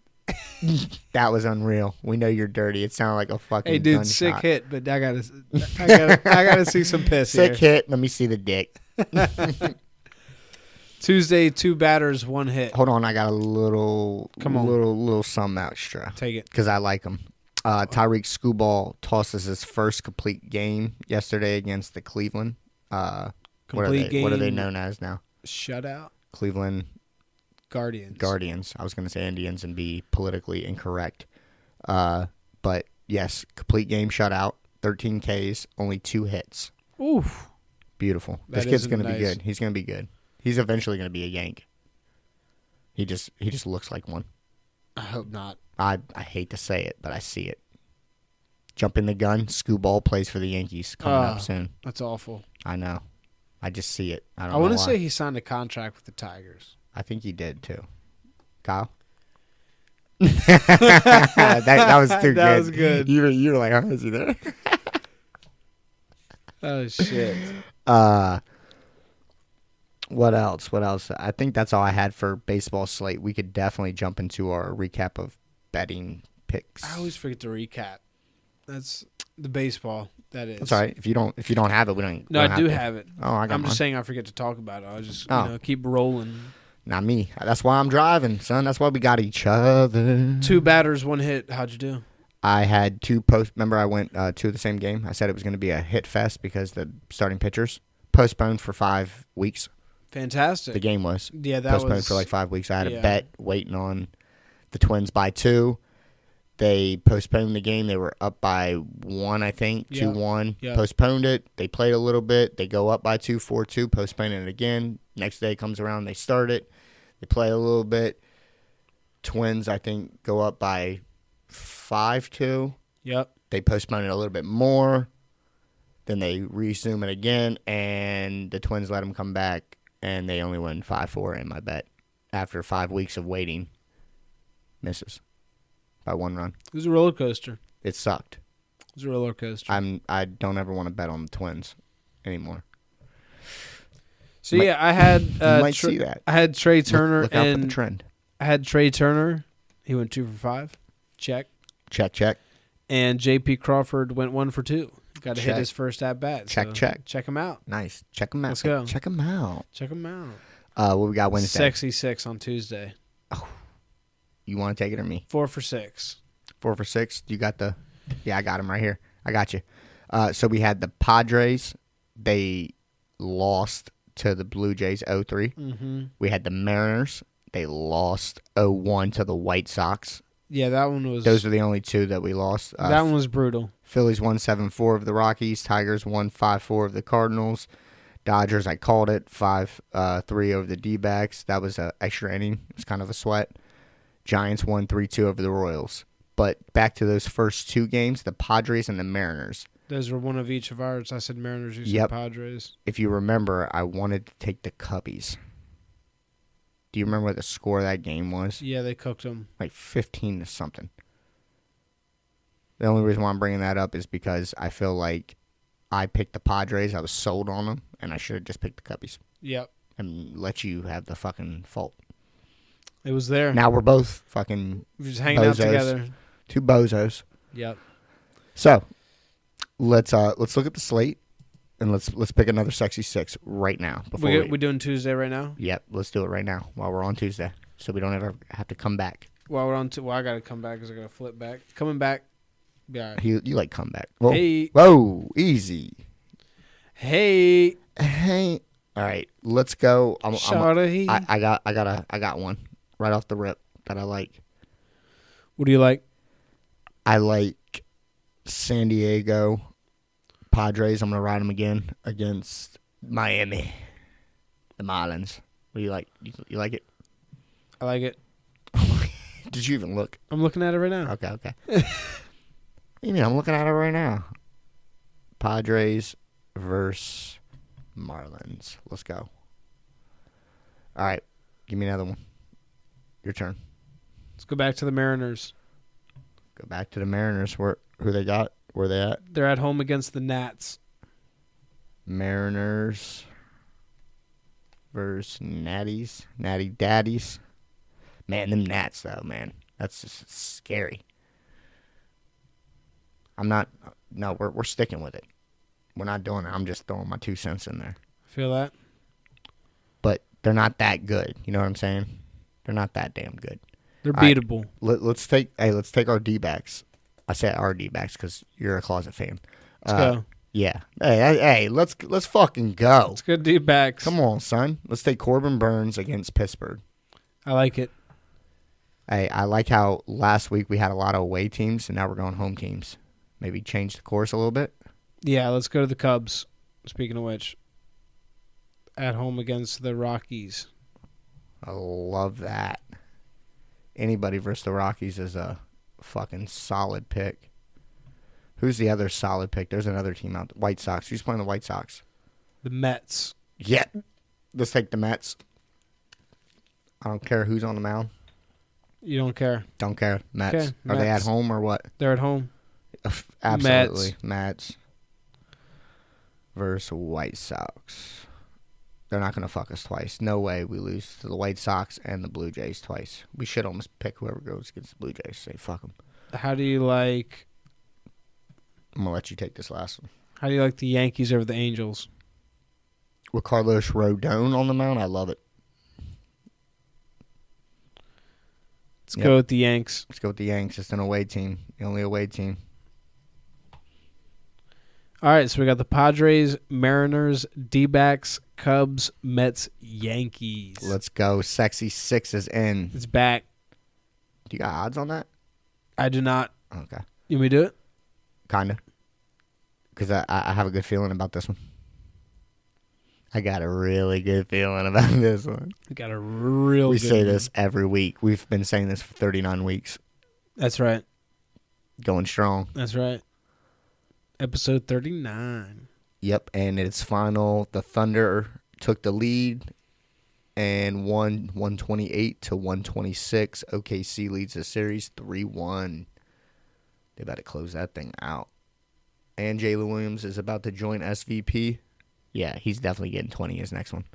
That was unreal. We know you're dirty. It sounded like a fucking Hey, dude, gunshot. sick hit, but I gotta see some piss Sick here. hit. Let me see the dick. Tuesday, 2 batters, 1 hit. Hold on, I got a little, Come on. little something extra Take it. because I like him. Tyreek Skubal tosses his first complete game yesterday against the Cleveland. Complete game. What are they known as now? Shutout. Cleveland Guardians. I was going to say Indians and be politically incorrect. But yes, complete game shutout, 13 Ks, only 2 hits. Oof. Beautiful. That This kid's isn't going to nice. be good. He's going to be good. He's eventually going to be a Yank. He just looks like one. I hope not. I hate to say it, but I see it. Jumping the gun, Skubal plays for the Yankees coming up soon. That's awful. I know. I just see it. I don't I know want to why. say he signed a contract with the Tigers. I think he did too. Kyle? that was too good. That was good. You were like, how is he there? Oh, shit. What else? I think that's all I had for baseball slate. We could definitely jump into our recap of betting picks. I always forget to recap. That's the baseball. That is. That's all right. If you don't have it, we don't. No, we don't I do to. have it. Oh, I got I'm mine. just saying I forget to talk about it. I'll just keep rolling. Not me. That's why I'm driving, son. That's why we got each other. 2 batters, 1 hit. How'd you do? I had 2 post. Remember, I went 2 of the same game. I said it was going to be a hit fest because the starting pitchers postponed for 5 weeks. Fantastic. The game was Yeah, that postponed was for like 5 weeks. I had yeah. a bet waiting on the Twins by 2. They postponed the game. They were up by 1, I think, 2-1. Yeah. Postponed it. They played a little bit. They go up by 2, 4-2. Postponed it again. Next day comes around. They start it. They play a little bit. Twins, I think, go up by 5-2. Yep. They postpone it a little bit more. Then they resume it again, and the Twins let them come back, and they only win 5-4 in my bet. After 5 weeks of waiting, misses by 1 run. It was a roller coaster. It sucked. It was a roller coaster. I don't ever want to bet on the Twins anymore. So yeah, I had You might see that. I had Trey Turner Look out for the and trend. I had Trey Turner. He went 2 for 5. Check. Check. And J.P. Crawford went 1 for 2. Got to hit Check. his first at bat. Check. Check him out. Nice. Check them out. Let's go. Check them out. Check him out. What we got Wednesday? Sexy 6 on Tuesday. You want to take it or me? 4 for 6. 4 for 6. You got the... Yeah, I got him right here. I got you. So we had the Padres. They lost to the Blue Jays 0-3. Mm-hmm. We had the Mariners. They lost 0-1 to the White Sox. Yeah, that one was. Those are the only 2 that we lost. That one was brutal. Phillies won 7-4 of the Rockies. Tigers won 5-4 of the Cardinals. Dodgers, I called it 5-3 over the D-backs. That was an extra inning. It was kind of a sweat. Giants won 3-2 over the Royals. But back to those first two games, the Padres and the Mariners. Those were one of each of ours. I said Mariners, you Yep. said Padres. If you remember, I wanted to take the Cubbies. Do you remember what the score of that game was? Yeah, they cooked them. Like 15 to something. The only reason why I'm bringing that up is because I feel like I picked the Padres. I was sold on them, and I should have just picked the Cubbies. Yep. And let you have the fucking fault. It was there. Now we're both fucking We're just hanging out bozos. together. Two bozos. Yep. So let's look at the slate and let's pick another sexy six right now. We're doing Tuesday right now? Yep, let's do it right now while we're on Tuesday, so we don't ever have to come back. While we're on I got to come back because I got to flip back. Coming back. Be all right. You like come back. Whoa. Hey. Whoa, easy. Hey. Hey. All right, let's go. I got one right off the rip that I like. What do you like? I like San Diego Padres. I'm going to ride them again against Miami, the Marlins. What do you like? You like it? I like it. Did you even look? I'm looking at it right now. Okay. You mean I'm looking at it right now? Padres versus Marlins. Let's go. All right, give me another one. Your turn. Let's go back to the Mariners. Go back to the Mariners. Who they got? Where they at? They're at home against the Nats. Mariners versus Natties. Natty Daddies. Man, them Nats, though, man. That's just scary. We're sticking with it. We're not doing it. I'm just throwing my 2 cents in there. Feel that? But they're not that good. You know what I'm saying? They're not that damn good. They're All right, beatable. let's take our D-backs. I say our D-backs because you're a closet fan. Let's go. Yeah. Hey, let's fucking go. Let's go D-backs. Come on, son. Let's take Corbin Burns against Pittsburgh. I like it. Hey, I like how last week we had a lot of away teams, and now we're going home teams. Maybe change the course a little bit. Yeah, let's go to the Cubs. Speaking of which, at home against the Rockies. I love that. Anybody versus the Rockies is a fucking solid pick. Who's the other solid pick? There's another team out there. White Sox. Who's playing the White Sox? The Mets. Yeah. Let's take the Mets. I don't care who's on the mound. You don't care. Don't care. Mets. Okay, Are they Mets. at home or what? They're at home. Absolutely. Mets versus White Sox. They're not going to fuck us twice. No way we lose to the White Sox and the Blue Jays twice. We should almost pick whoever goes against the Blue Jays. Say fuck them. How do you like I'm going to let you take this last one. How do you like the Yankees over the Angels? With Carlos Rodon on the mound, I love it. Let's go with the Yanks. Let's go with the Yanks. It's an away team. The only away team. All right, so we got the Padres, Mariners, D-backs, Cubs, Mets, Yankees. Let's go. Sexy Six is in. It's back. Do you got odds on that? I do not. Okay. You want me to do it? Kind of. Because I have a good feeling about this one. I got a really good feeling about this one. We got a real We good say one. this every week. We've been saying this for 39 weeks. That's right. Going strong. That's right. Episode 39. Yep, and it's final. The Thunder took the lead and won 128 to 126. OKC leads the series 3-1. They about to close that thing out. And Jalen Williams is about to join SVP. Yeah, he's definitely getting 20 his next one.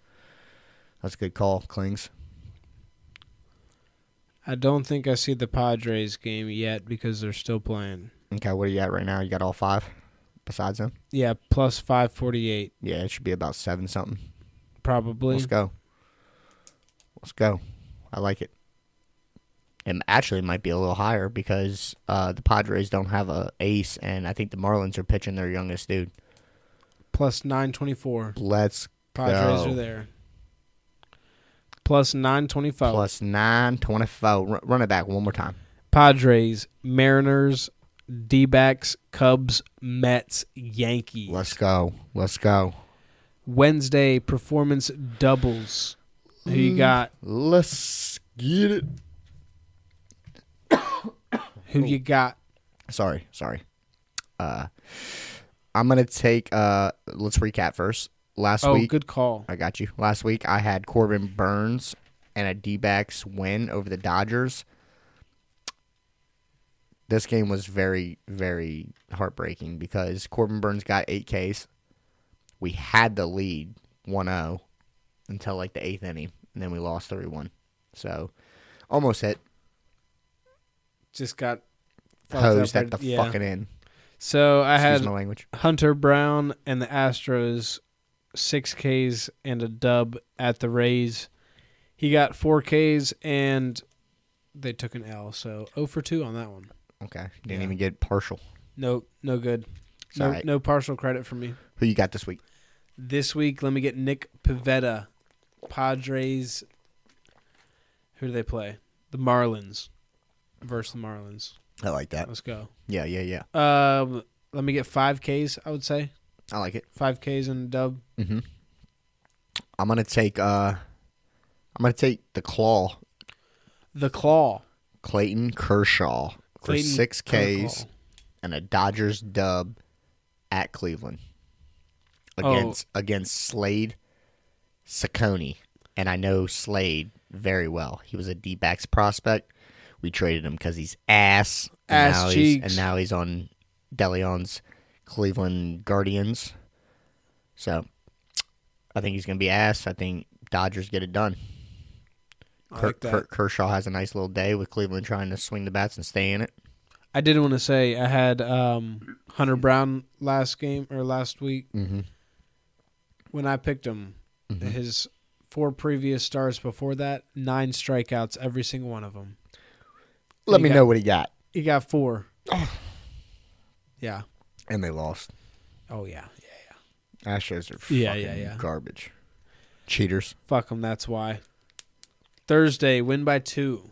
That's a good call, Klings. I don't think I see the Padres game yet because they're still playing. Okay, what are you at right now? You got all five besides them? Yeah, plus 548. Yeah, it should be about 7-something. Probably. Let's go. Let's go. I like it. And actually, it might be a little higher because the Padres don't have a ace, and I think the Marlins are pitching their youngest dude. Plus 924. Let's Padres go. are there. Plus 925. Plus 924. Run it back one more time. Padres, Mariners, D-backs, Cubs, Mets, Yankees. Let's go. Let's go. Wednesday, performance doubles. Who you got? Let's get it. Who you got? Sorry. I'm going to take, let's recap first. Last week. Good call. I got you. Last week, I had Corbin Burns and a D-backs win over the Dodgers. This game was very, very heartbreaking because Corbin Burns got 8 Ks. We had the lead 1-0 until like the 8th inning, and then we lost 3-1. So, almost hit. Just got hosed at the fucking end. So I Excuse had my language. Hunter Brown and the Astros 6 Ks and a dub at the Rays. He got 4 Ks and they took an L. So 0 for 2 on that one. Okay. Didn't even get partial. No good. Right. No partial credit from me. Who you got this week? This week, let me get Nick Pivetta. Padres. Who do they play? The Marlins versus the Marlins. I like that. Let's go. Yeah. Let me get 5 Ks, I would say. I like it. 5 Ks and a dub. Mm-hmm. I'm gonna take the Claw. The Claw. Clayton Kershaw for 6 Ks and a Dodgers dub at Cleveland against Slade Saccone. And I know Slade very well. He was a D-backs prospect. We traded him because he's ass. And now he's on DeLeon's Cleveland Guardians. So I think he's going to be ass. I think Dodgers get it done. Kershaw has a nice little day with Cleveland trying to swing the bats and stay in it. I did want to say I had Hunter Brown last week. Mm-hmm. When I picked him, his 4 previous starts before that, 9 strikeouts, every single one of them. Let me know what he got. He got 4. Yeah. And they lost. Oh, yeah. Astros are fucking garbage. Cheaters. Fuck them, that's why. Thursday, win by 2.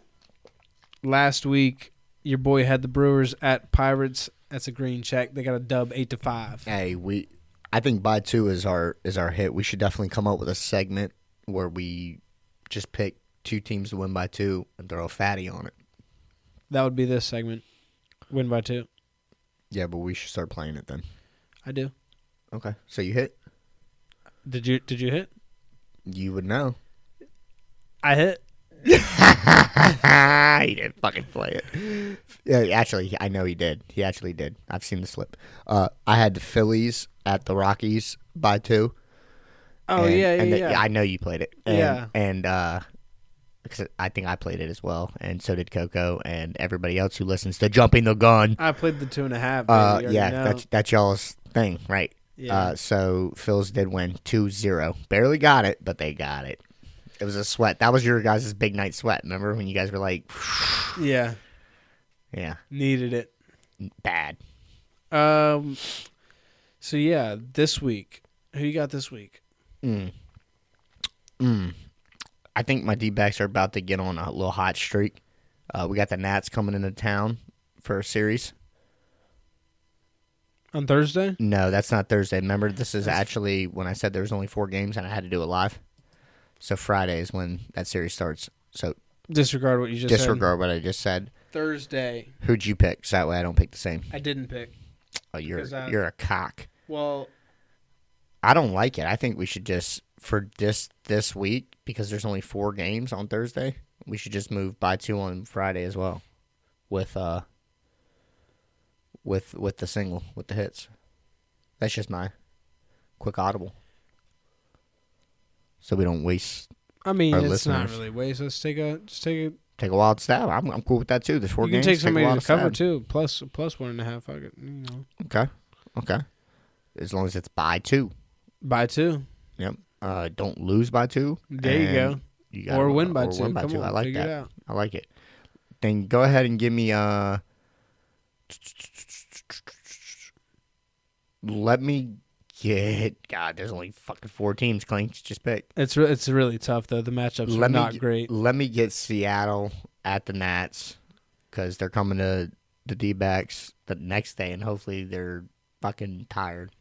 Last week, your boy had the Brewers at Pirates. That's a green check. They got a dub 8-5. Hey, I think by 2 is our hit. We should definitely come up with a segment where we just pick 2 teams to win by 2 and throw a fatty on it. That would be this segment. Win by 2. Yeah, but we should start playing it then. I do. Okay. So you hit? Did you hit? You would know. I hit. He didn't fucking play it. Yeah, actually, I know he did. He actually did. I've seen the slip. I had the Phillies at the Rockies by 2. Oh, yeah. I know you played it. And because I think I played it as well, and so did Coco and everybody else who listens to Jumping the Gun. I played the 2.5. Yeah, that's y'all's thing, right? Yeah. So Phil's did win 2-0. Barely got it, but they got it. It was a sweat. That was your guys' big night sweat. Remember when you guys were like, yeah, needed it bad. So yeah, this week, who you got this week? I think my D-backs are about to get on a little hot streak. We got the Nats coming into town for a series. On Thursday? No, that's not Thursday. Remember, this is actually when I said there was only 4 games and I had to do it live. So Friday is when that series starts. So disregard what you just said. Disregard what I just said. Thursday. Who'd you pick? So that way I don't pick the same. I didn't pick. Oh, you're a cock. Well, I don't like it. I think we should just, for this week, because there's only 4 games on Thursday, we should just move by 2 on Friday as well. With the single, with the hits. That's just my quick audible. So we don't waste. I mean, our it's listeners. not really waste. Let's take a wild stab. I'm cool with that too. There's 4 you games. You can take somebody to cover stab. too. Plus 1.5. Fuck it. You know. Okay. As long as it's by 2. By 2. Yep. Don't lose by 2. There you go. You gotta, or win by 2. Win by Come 2. on, I like figure that. it out. I like it. Then go ahead and give me let me get. God, there's only fucking 4 teams. Clank just picked. It's really tough though. The matchups are not great. Let me get Seattle at the Nats because they're coming to the D-backs the next day, and hopefully they're fucking tired.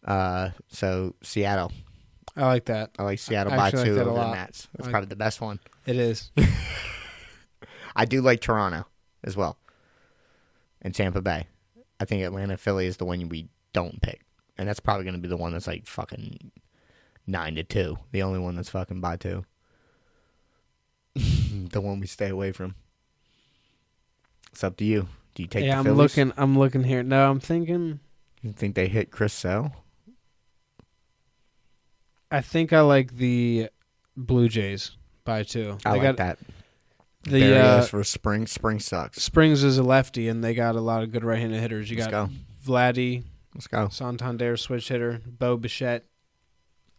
So Seattle. I like that. I like Seattle I by actually 2 like that a over the lot. Nats. That's probably the best one. It is. I do like Toronto as well. And Tampa Bay. I think Atlanta, Philly is the one we don't pick. And that's probably going to be the one that's like fucking 9-2. The only one that's fucking by 2. The one we stay away from. It's up to you. Do you take the Phillies? I'm looking here. No, I'm thinking. You think they hit Chris Sale? I think I like the Blue Jays by 2. I like that. The Barrios for spring. Spring sucks. Springs is a lefty, and they got a lot of good right-handed hitters. You Let's got go. Vladdy, Let's go. Santander switch hitter, Bo Bichette.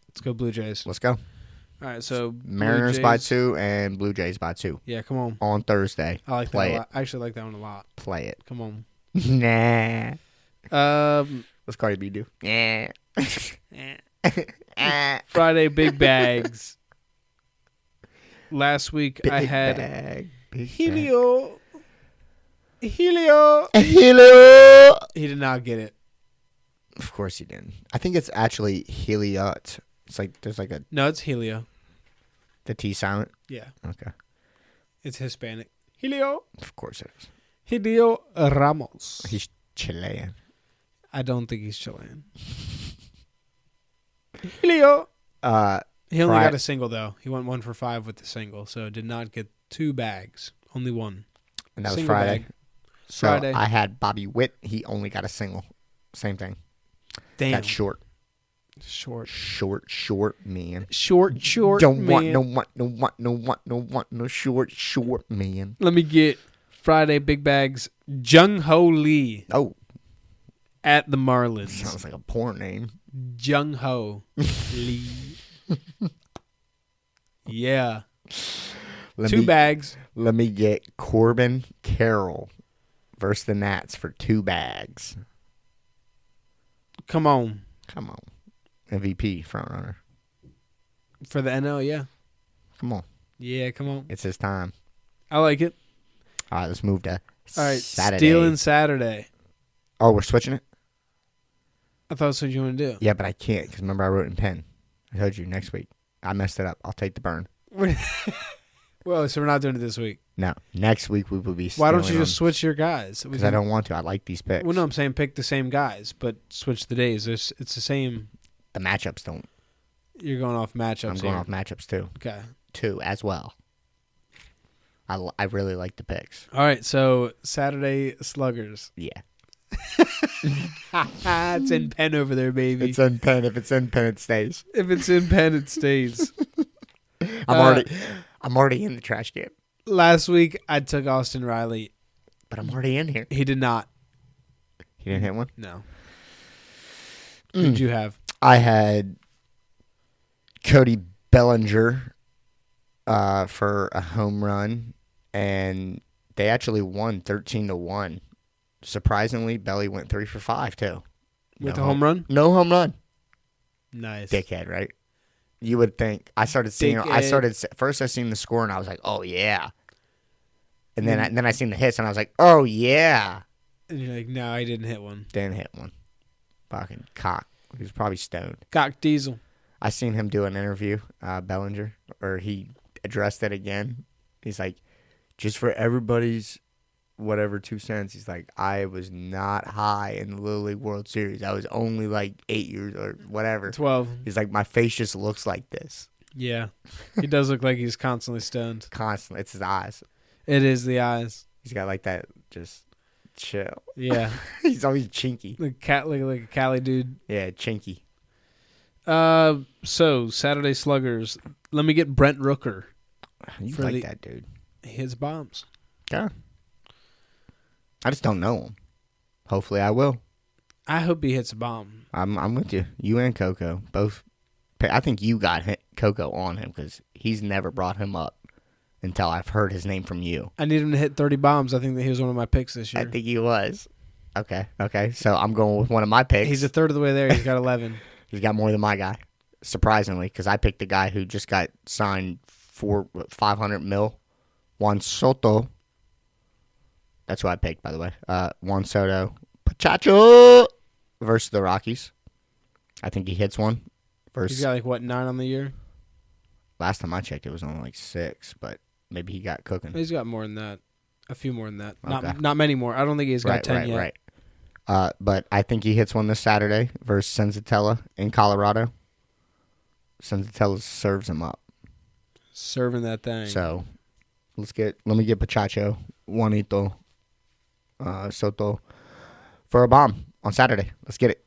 Let's go Blue Jays. Let's go. All right, so Mariners by 2 and Blue Jays by 2. Yeah, come on. On Thursday. I like Play that a it. lot. I actually like that one a lot. Play it. Come on. Nah. What's Cardi B do? Yeah. Friday big bags. Last week I had Helio. Helio. He did not get it. Of course he didn't. I think it's actually Heliot. It's like there's like No, it's Helio. the T silent. Yeah, Okay. it's Hispanic. Helio. Of course it is. Helio Ramos. He's Chilean. I don't think he's Chilean. Helio. He only got a single, though. He went 1 for 5 with the single, so did not get 2 bags. Only 1. And that was Single Friday. bag. So Friday. I had Bobby Witt. He only got a single. Same thing. Damn. That's short. Short, Man. short, Don't man. want no short man. Let me get Friday big bags. Jung Ho Lee Oh, at the Marlins. sounds like a porn name. Jung Ho Lee. Yeah. 2 bags. Let me get Corbin Carroll versus the Nats for 2 bags. Come on. Come on. MVP frontrunner. For the NL, yeah. Come on. Yeah, come on. It's his time. I like it. All right, let's move to All right, Saturday. stealing Saturday. Oh, we're switching it? I thought that's what you want to do. Yeah, but I can't because remember I wrote in pen. I told you next week. I messed it up. I'll take the burn. Well, so we're not doing it this week. No, next week we will be. Why don't you just switch your guys? Because I don't want to. I like these picks. Well, no, I'm saying pick the same guys, but switch the days. It's the same. The matchups don't. You're going off matchups. I'm going off matchups too. Okay. 2 as well. I really like the picks. All right, so Saturday Sluggers. Yeah. It's in pen over there, baby. It's in pen. If it's in pen, it stays. If it's in pen, it stays. I'm already in the trash can. Last week, I took Austin Riley. But I'm already in here. He did not. He didn't hit one? No. Who did you have? I had Cody Bellinger for a home run, and they actually won 13-1. Surprisingly, Belly went 3 for 5 too. With the home run? No home run. Nice. Dickhead, right? You would think. I started seeing. First I seen the score and I was like, oh yeah. And then I seen the hits and I was like, oh yeah. And you're like, no, I didn't hit one. Didn't hit one. Fucking cock. He was probably stoned. Cock Diesel. I seen him do an interview, Bellinger, or he addressed it again. He's like, just for everybody's whatever 2 cents. He's like, I was not high in the Little League World Series. I was only like 8 years or whatever. 12. He's like, my face just looks like this. Yeah. He does look like he's constantly stoned. Constantly. It's his eyes. It is the eyes. He's got like that just chill. Yeah. He's always chinky. Like a Cali dude. Yeah, chinky. So Saturday Sluggers. Let me get Brent Rooker. You like that dude. He hits bombs. Yeah. I just don't know him. Hopefully I will. I hope he hits a bomb. I'm with you. You and Coco both. I think you got Coco on him because he's never brought him up until I've heard his name from you. I need him to hit 30 bombs. I think that he was one of my picks this year. I think he was. Okay. So I'm going with one of my picks. He's a third of the way there. He's got 11. He's got more than my guy, surprisingly, because I picked the guy who just got signed for $500 million, Juan Soto. That's who I picked, by the way. Juan Soto, Pachacho versus the Rockies. I think he hits one. He's got 9 on the year. Last time I checked, it was only 6, but maybe he got cooking. He's got more than that. A few more than that. Okay. Not many more. I don't think he's got 10 yet. Right. But I think he hits one this Saturday versus Senzatella in Colorado. Senzatella serves him up. Serving that thing. So let me get Pachacho, Juanito, Soto for a bomb on Saturday. Let's get it.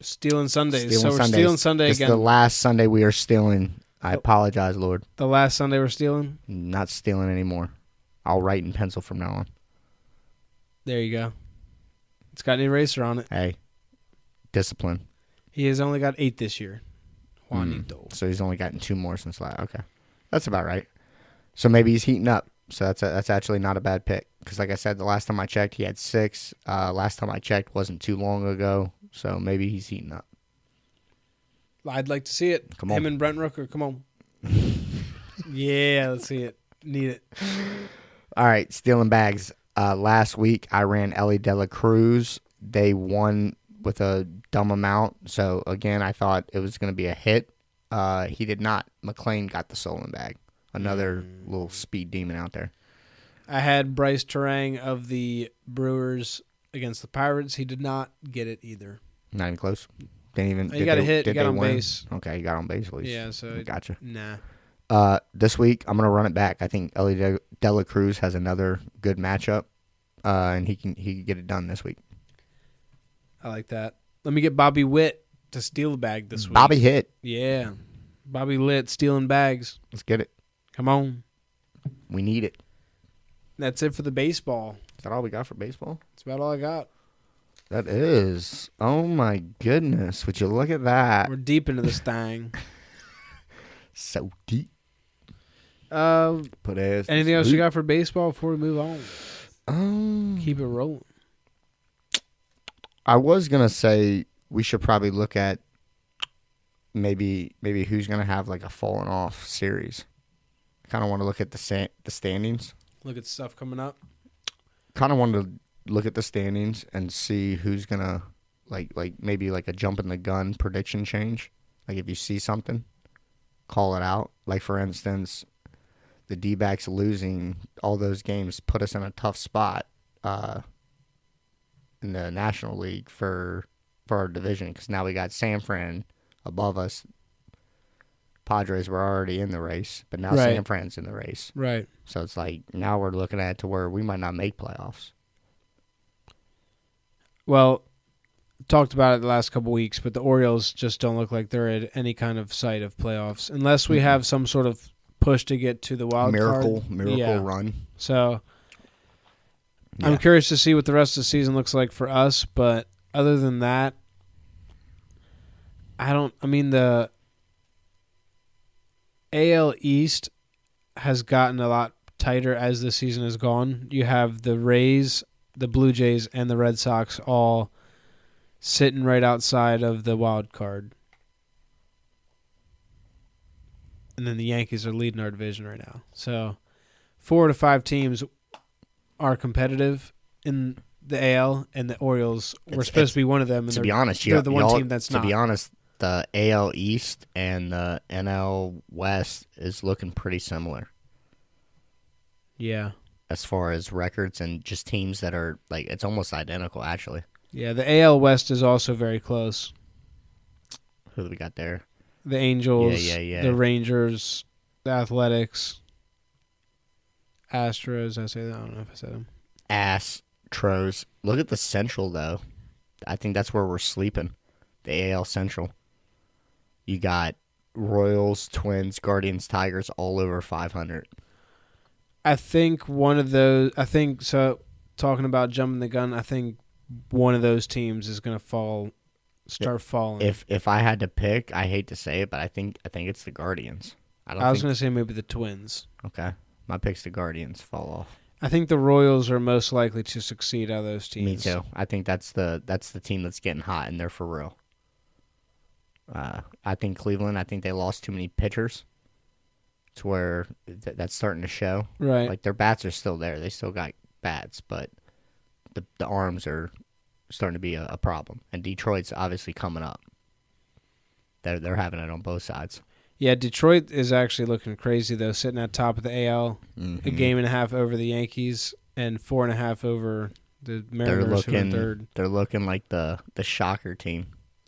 Stealing Sundays. We're stealing Sunday this again. This is the last Sunday we are stealing. I apologize, Lord. The last Sunday we're stealing? Not stealing anymore. I'll write in pencil from now on. There you go. It's got an eraser on it. Hey, discipline. He has only got 8 this year. Juanito. So he's only gotten 2 more since last. Okay. That's about right. So maybe he's heating up. So that's actually not a bad pick. Because like I said, the last time I checked, he had 6. Last time I checked wasn't too long ago. So maybe he's heating up. I'd like to see it. Come on. Him and Brent Rooker. Come on. Yeah, let's see it. Need it. All right, stealing bags. Last week, I ran Ellie De La Cruz. They won with a dumb amount. So, again, I thought it was going to be a hit. He did not. McLean got the stolen bag. Another little speed demon out there. I had Bryce Terang of the Brewers against the Pirates. He did not get it either. Not even close. Didn't even. He got a hit. He got on base. Okay, he got on base at least. Yeah, so gotcha. Nah. This week I'm gonna run it back. I think Ellie De La Cruz has another good matchup, and he can get it done this week. I like that. Let me get Bobby Witt to steal the bag this week. Bobby hit. Yeah, Bobby Witt stealing bags. Let's get it. Come on. We need it. That's it for the baseball. Is that all we got for baseball? That's about all I got. That is. Oh my goodness! Would you look at that? We're deep into this thing. So deep. Anything else you got for baseball before we move on? Keep it rolling. I was gonna say we should probably look at maybe who's gonna have like a falling off series. I kind of want to look at the standings. Look at stuff coming up. Kind of want to look at the standings and see who's gonna like maybe like a jump in the gun prediction change. Like if you see something, call it out. Like for instance, the D-backs losing all those games put us in a tough spot in the National League for our division because now we got San Fran above us. Padres were already in the race, but now San Fran's in the race. Right. So it's like now we're looking at it to where we might not make playoffs. Well, talked about it the last couple weeks, but the Orioles just don't look like they're at any kind of sight of playoffs unless we have some sort of push to get to the wild card. Miracle run. So I'm curious to see what the rest of the season looks like for us, but other than that, the AL East has gotten a lot tighter as the season has gone. You have the Rays, the Blue Jays, and the Red Sox all sitting right outside of the wild card. And then the Yankees are leading our division right now. So 4 to 5 teams are competitive in the AL, and the Orioles were supposed to be one of them. And to be honest, they're the one team that's not. To be honest, the AL East and the NL West is looking pretty similar. Yeah. As far as records and just teams that are, like, it's almost identical, actually. Yeah, the AL West is also very close. Who do we got there? The Angels, Yeah. the Rangers, the Athletics, Astros. I don't know if I said them. Astros. Look at the Central, though. I think that's where we're sleeping. The AL Central. You got Royals, Twins, Guardians, Tigers, all over 500. I think talking about jumping the gun, I think one of those teams is going to start falling. If I had to pick, I hate to say it, but I think it's the Guardians. I was going to say maybe the Twins. Okay. My pick's the Guardians fall off. I think the Royals are most likely to succeed out of those teams. Me too. I think that's the team that's getting hot and they're for real. I think Cleveland, they lost too many pitchers to where that's starting to show. Right. Like their bats are still there. They still got bats, but the arms are starting to be a problem. And Detroit's obviously coming up. they're having it on both sides. Yeah, Detroit is actually looking crazy though, sitting at top of the AL, Mm-hmm. a game and a half over the Yankees and 4.5 over the Mariners, who are third. They're looking like the shocker team.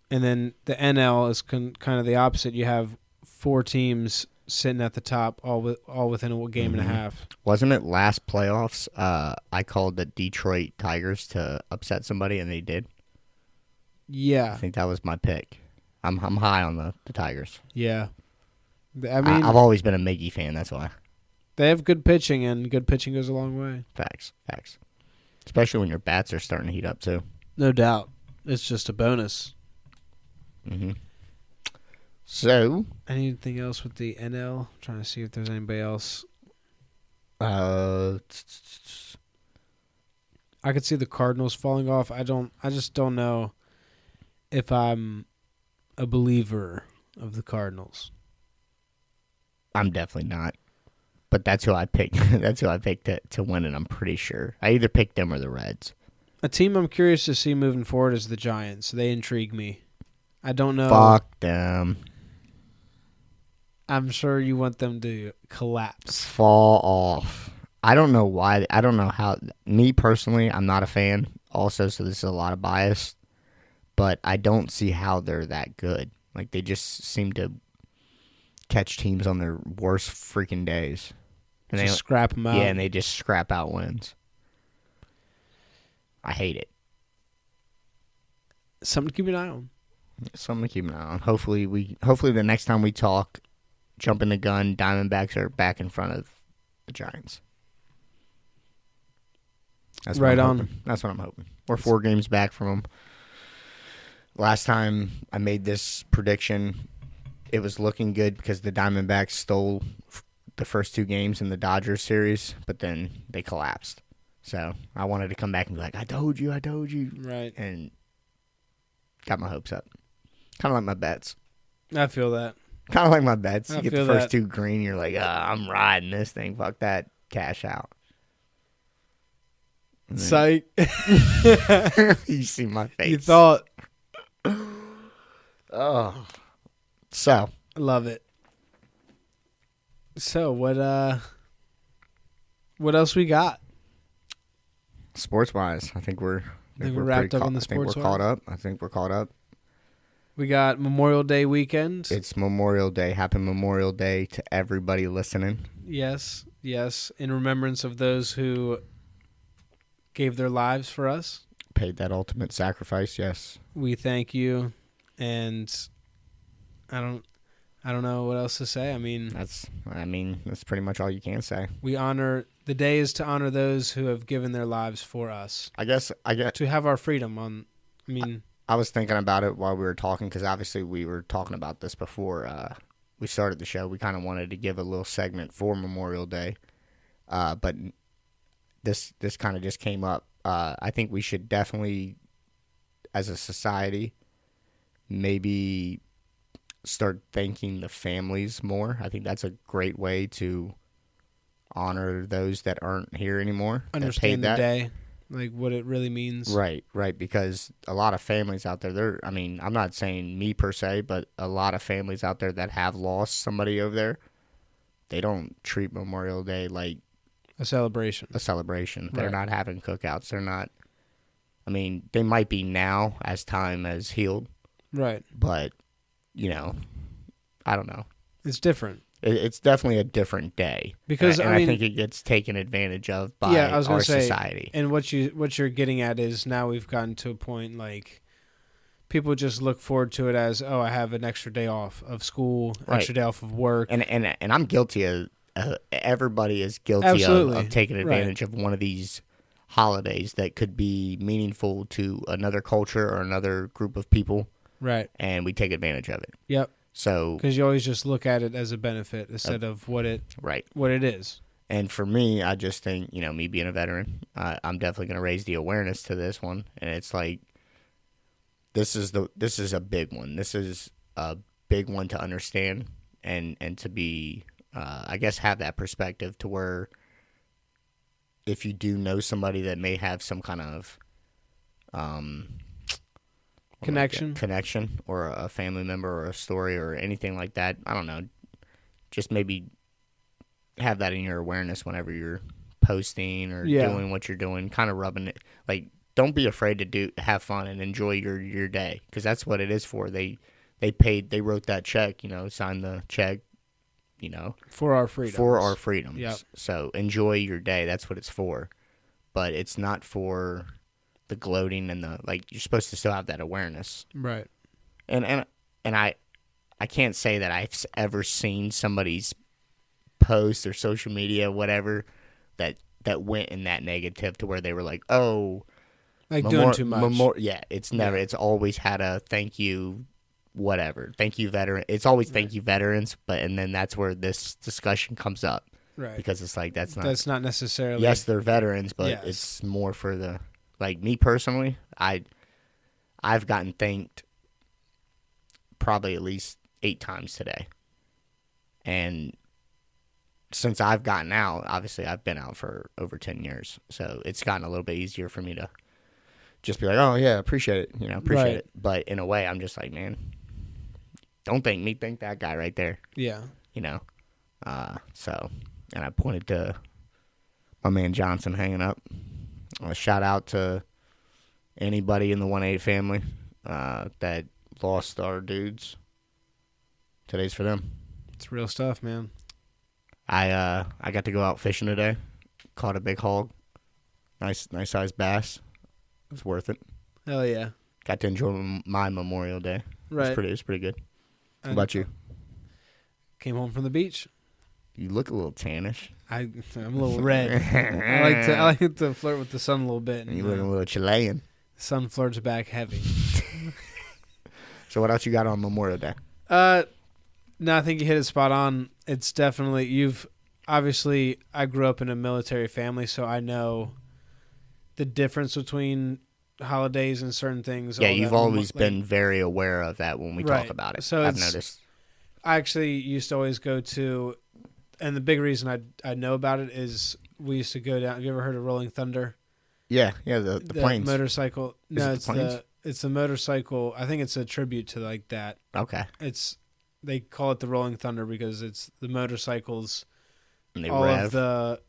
And then the NL is kind of the opposite. You have 4 teams sitting at the top, all within a game and a half. Wasn't it last playoffs? I called the Detroit Tigers to upset somebody, and they did. Yeah, I think that was my pick. I'm high on the Tigers. yeah. I mean, I've always been a Miggy fan. That's why. They have good pitching, and good pitching goes a long way. Facts. Especially when your bats are starting to heat up too. No doubt, it's just a bonus. Mm-hmm. So, anything else with the NL? I'm trying to see if there's anybody else. I could see the Cardinals falling off. I just don't know if I'm a believer of the Cardinals. I'm definitely not. But that's who I picked. That's who I picked to win, and I'm pretty sure. I either picked them or the Reds. A team I'm curious to see moving forward is the Giants. They intrigue me. I don't know. Fuck them. I'm sure you want them to collapse. Fall off. I don't know why. I don't know how. Me personally, I'm not a fan also, so this is a lot of bias. But I don't see how they're that good. Like, they just seem to catch teams on their worst freaking days. And just scrap them out. Yeah, and they just scrap out wins. I hate it. Something to keep an eye on. Something to keep an eye on. Hopefully the next time we talk, jumping the gun, Diamondbacks are back in front of the Giants. That's right on. Hoping. That's what I'm hoping. We're 4 games back from them. Last time I made this prediction, it was looking good because the Diamondbacks stole the first 2 games in the Dodgers series, but then they collapsed. So I wanted to come back and be like, I told you. Right. And got my hopes up. Kind of like my bets. I feel that. Kind of like my bets. You get the first that. 2 green, you're like, I'm riding this thing. Fuck that. Cash out. Sight. You see my face. You thought. Oh. So. Love it. So, what else we got? Sports-wise, I think we're wrapped up on the sports. I think we're caught up. We got Memorial Day weekend. It's Memorial Day. Happy Memorial Day to everybody listening. Yes. In remembrance of those who gave their lives for us. Paid that ultimate sacrifice, yes. We thank you, and I don't know what else to say. I mean, that's pretty much all you can say. The day is to honor those who have given their lives for us. I guess to have our freedom I was thinking about it while we were talking, because obviously we were talking about this before we started the show. We kind of wanted to give a little segment for Memorial Day, but this kind of just came up. I think we should definitely, as a society, maybe start thanking the families more. I think that's a great way to honor those that aren't here anymore. Understand the day, like what it really means. Right, because a lot of families out there, I'm not saying me per se, but a lot of families out there that have lost somebody over there, they don't treat Memorial Day like a celebration. Right. They're not having cookouts. They're not, they might be now as time has healed. Right. But, I don't know. It's different. It's definitely a different day. Because I think it gets taken advantage of by our society. And what you're getting at is now we've gotten to a point like people just look forward to it as, oh, I have an extra day off of school, extra day off of work. And I'm guilty of everybody is guilty of taking advantage of one of these holidays that could be meaningful to another culture or another group of people. Right. And we take advantage of it. Yep. So, because you always just look at it as a benefit instead of what it is. And for me, I just think, me being a veteran, I'm definitely going to raise the awareness to this one. And it's like, this is a big one. This is a big one to understand and to be, I guess, have that perspective to where if you do know somebody that may have some kind of connection or a family member or a story or anything like that. I don't know. Just maybe have that in your awareness whenever you're posting or doing what you're doing, kind of rubbing it. Like, don't be afraid to have fun and enjoy your day, because that's what it is for. They wrote that check, signed the check, for our freedoms. For our freedoms. Yep. So enjoy your day. That's what it's for. But it's not for the gloating and you're supposed to still have that awareness. Right. And I can't say that I've ever seen somebody's post or social media, whatever, that went in that negative to where they were like, oh, doing too much. It's never. It's always had a thank you, whatever. Thank you, veteran. It's always thank you, veterans. And then that's where this discussion comes up. Right. Because it's like that's not necessarily. Yes, they're veterans, but it's more for the. Like, me personally, I've gotten thanked probably at least 8 times today. And since I've gotten out, obviously I've been out for over 10 years. So it's gotten a little bit easier for me to just be like, oh, yeah, appreciate it. Appreciate it. But in a way, I'm just like, man, don't thank me. Thank that guy right there. Yeah. So, and I pointed to my man Johnson hanging up. A shout out to anybody in the 1-8 family that lost our dudes. Today's for them. It's real stuff, man. I got to go out fishing today. Caught a big hog. Nice sized bass. It was worth it. Hell yeah. Got to enjoy my Memorial Day. Right. It was pretty good. How about you? Came home from the beach. You look a little tannish. I'm a little red. I like to flirt with the sun a little bit. You look a little Chilean. The sun flirts back heavy. So what else you got on Memorial Day? No, I think you hit it spot on. It's definitely obviously I grew up in a military family, so I know the difference between holidays and certain things. Yeah, you've always been very aware of that when we talk about it. So I've noticed. I actually used to always go to. And the big reason I know about it is we used to go down. Have you ever heard of Rolling Thunder? Yeah, the planes. Motorcycle. No, it's the motorcycle. I think it's a tribute to that. Okay. They call it the Rolling Thunder because it's the motorcycles. And they all rev. of the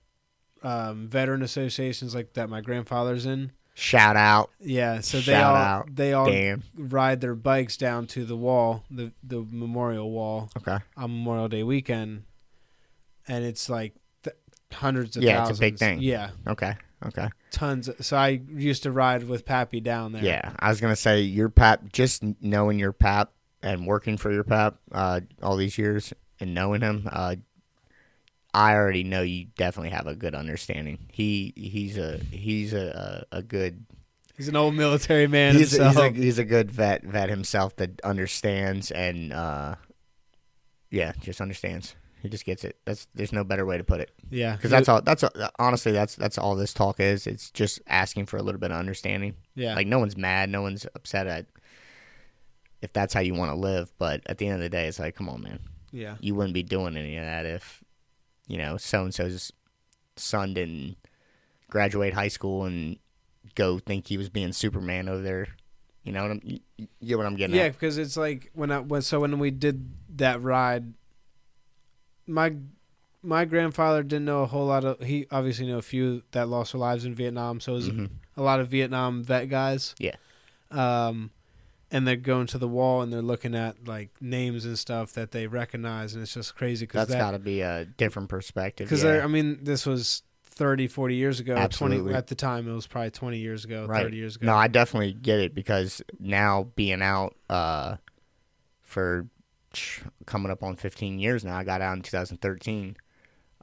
veteran associations that my grandfather's in. Shout out. Yeah, so they all ride their bikes down to the wall, the memorial wall. Okay. On Memorial Day weekend. And it's hundreds of thousands. Yeah, it's a big thing. Yeah. Okay. Tons. So I used to ride with Pappy down there. Yeah, I was going to say, your Pap, just knowing your Pap and working for your Pap all these years and knowing him, I already know you definitely have a good understanding. He's a good... He's an old military man himself. He's a good vet himself that understands and, just understands. He just gets it. There's no better way to put it. Yeah, because honestly that's all this talk is. It's just asking for a little bit of understanding. Yeah, no one's mad, no one's upset at if that's how you want to live. But at the end of the day, it's like, come on, man. Yeah, you wouldn't be doing any of that if so and so's son didn't graduate high school and go think he was being Superman over there. You get what I'm getting at? Yeah, because it's like when we did that ride. My grandfather didn't know a whole lot of. He obviously knew a few that lost their lives in Vietnam, so it was a lot of Vietnam vet guys. Yeah. And they're going to the wall and they're looking at names and stuff that they recognize, and it's just crazy. That's got to be a different perspective. Because this was 30, 40 years ago. Absolutely. 20 at the time. It was probably 20 years ago, right. 30 years ago. No, I definitely get it because now being out for coming up on 15 years now. I got out in 2013.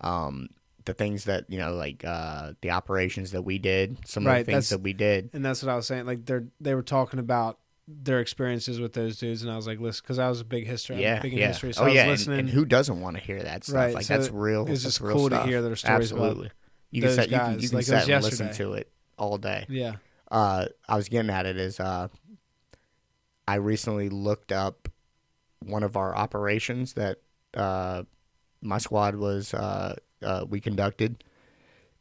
The things that the operations that we did, some of the things that we did, and that's what I was saying. They were talking about their experiences with those dudes, and I was like, listen, because I was a big history, history. So I was listening, and who doesn't want to hear that stuff? Right, that's real. It's just cool to hear their stories. Absolutely, you can sit and listen to it all day. Yeah. I was getting at it is I recently looked up one of our operations that my squad was we conducted.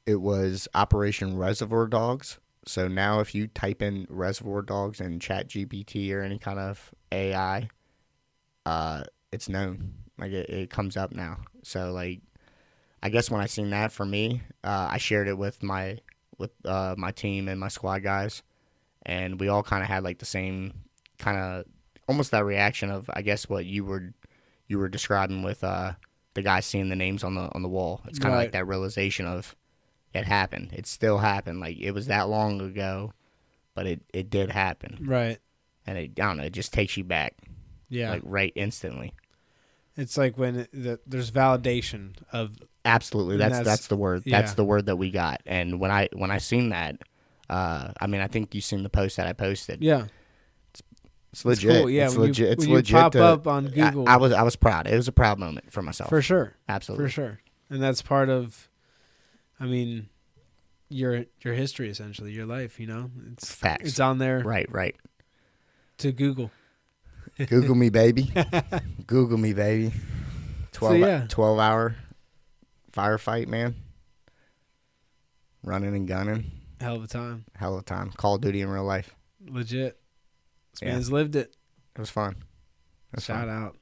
It was Operation Reservoir Dogs. So now if you type in Reservoir Dogs in ChatGPT or any kind of AI, it's known. Like it comes up now. So like, I guess when I seen that, for me, I shared it with my team and my squad guys, and we all kind of had like the same kind of almost that reaction of, I guess, what you were describing with the guys seeing the names on the wall. It's kind of like that realization of it happened. It still happened. Like it was that long ago, but it did happen. Right. And I don't know, it just takes you back. Yeah. Like right instantly. It's like when there's validation of. Absolutely, that's the word. Yeah. That's the word that we got. And when I seen that, I mean, I think you seen the post that I posted. Yeah, it's legit. It's cool. Yeah, it's when legit. It's when legit. You pop up on Google. I was proud. It was a proud moment for myself. For sure. Absolutely. For sure. And that's part of, I mean, your history essentially, your life. You know, it's facts. It's on there. Right. To Google. Google me, baby. Google me, baby. 12-hour firefight, man. Running and gunning. Hell of a time. Hell of a time. Call of Duty in real life. Legit. This man's lived it. It was fun. Shout out.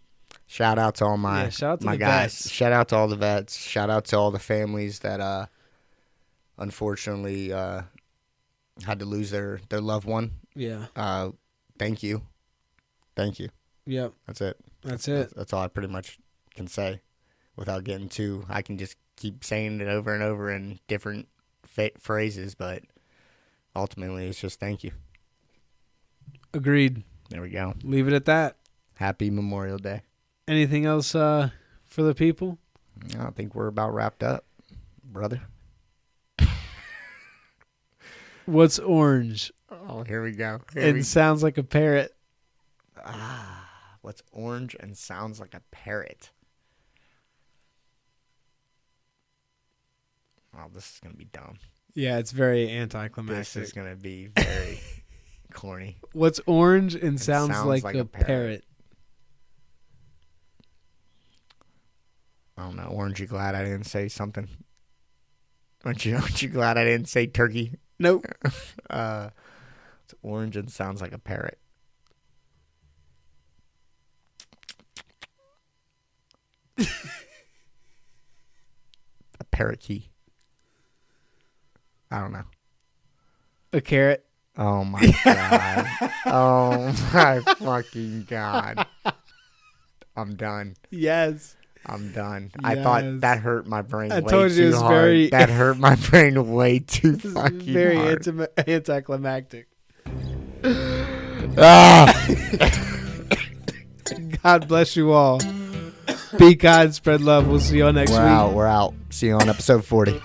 Shout out to all my guys. Vets. Shout out to all the vets. Shout out to all the families that unfortunately had to lose their loved one. Yeah. Thank you. Yep. That's it. That's all I pretty much can say without getting too. I can just keep saying it over and over in different phrases, but ultimately it's just thank you. Agreed. There we go. Leave it at that. Happy Memorial Day. Anything else for the people? I think we're about wrapped up, brother. What's orange? Oh, here we go. It sounds like a parrot. What's orange and sounds like a parrot? Oh, this is going to be dumb. Yeah, it's very anticlimactic. This is going to be very corny. What's orange and sounds like a parrot? I don't know. Orange, you glad I didn't say something? Aren't you glad I didn't say turkey? Nope. It's orange and sounds like a parrot. A parakeet. I don't know. A carrot. Oh my god. Oh my fucking god. I'm done. Yes. I'm done. Yes. I thought that hurt my brain way told you too it was hard. very That hurt my brain way too fucking very hard. anticlimactic. Ah! God bless you all. Be kind, spread love. We'll see you all next week. We're out. See you on episode 40.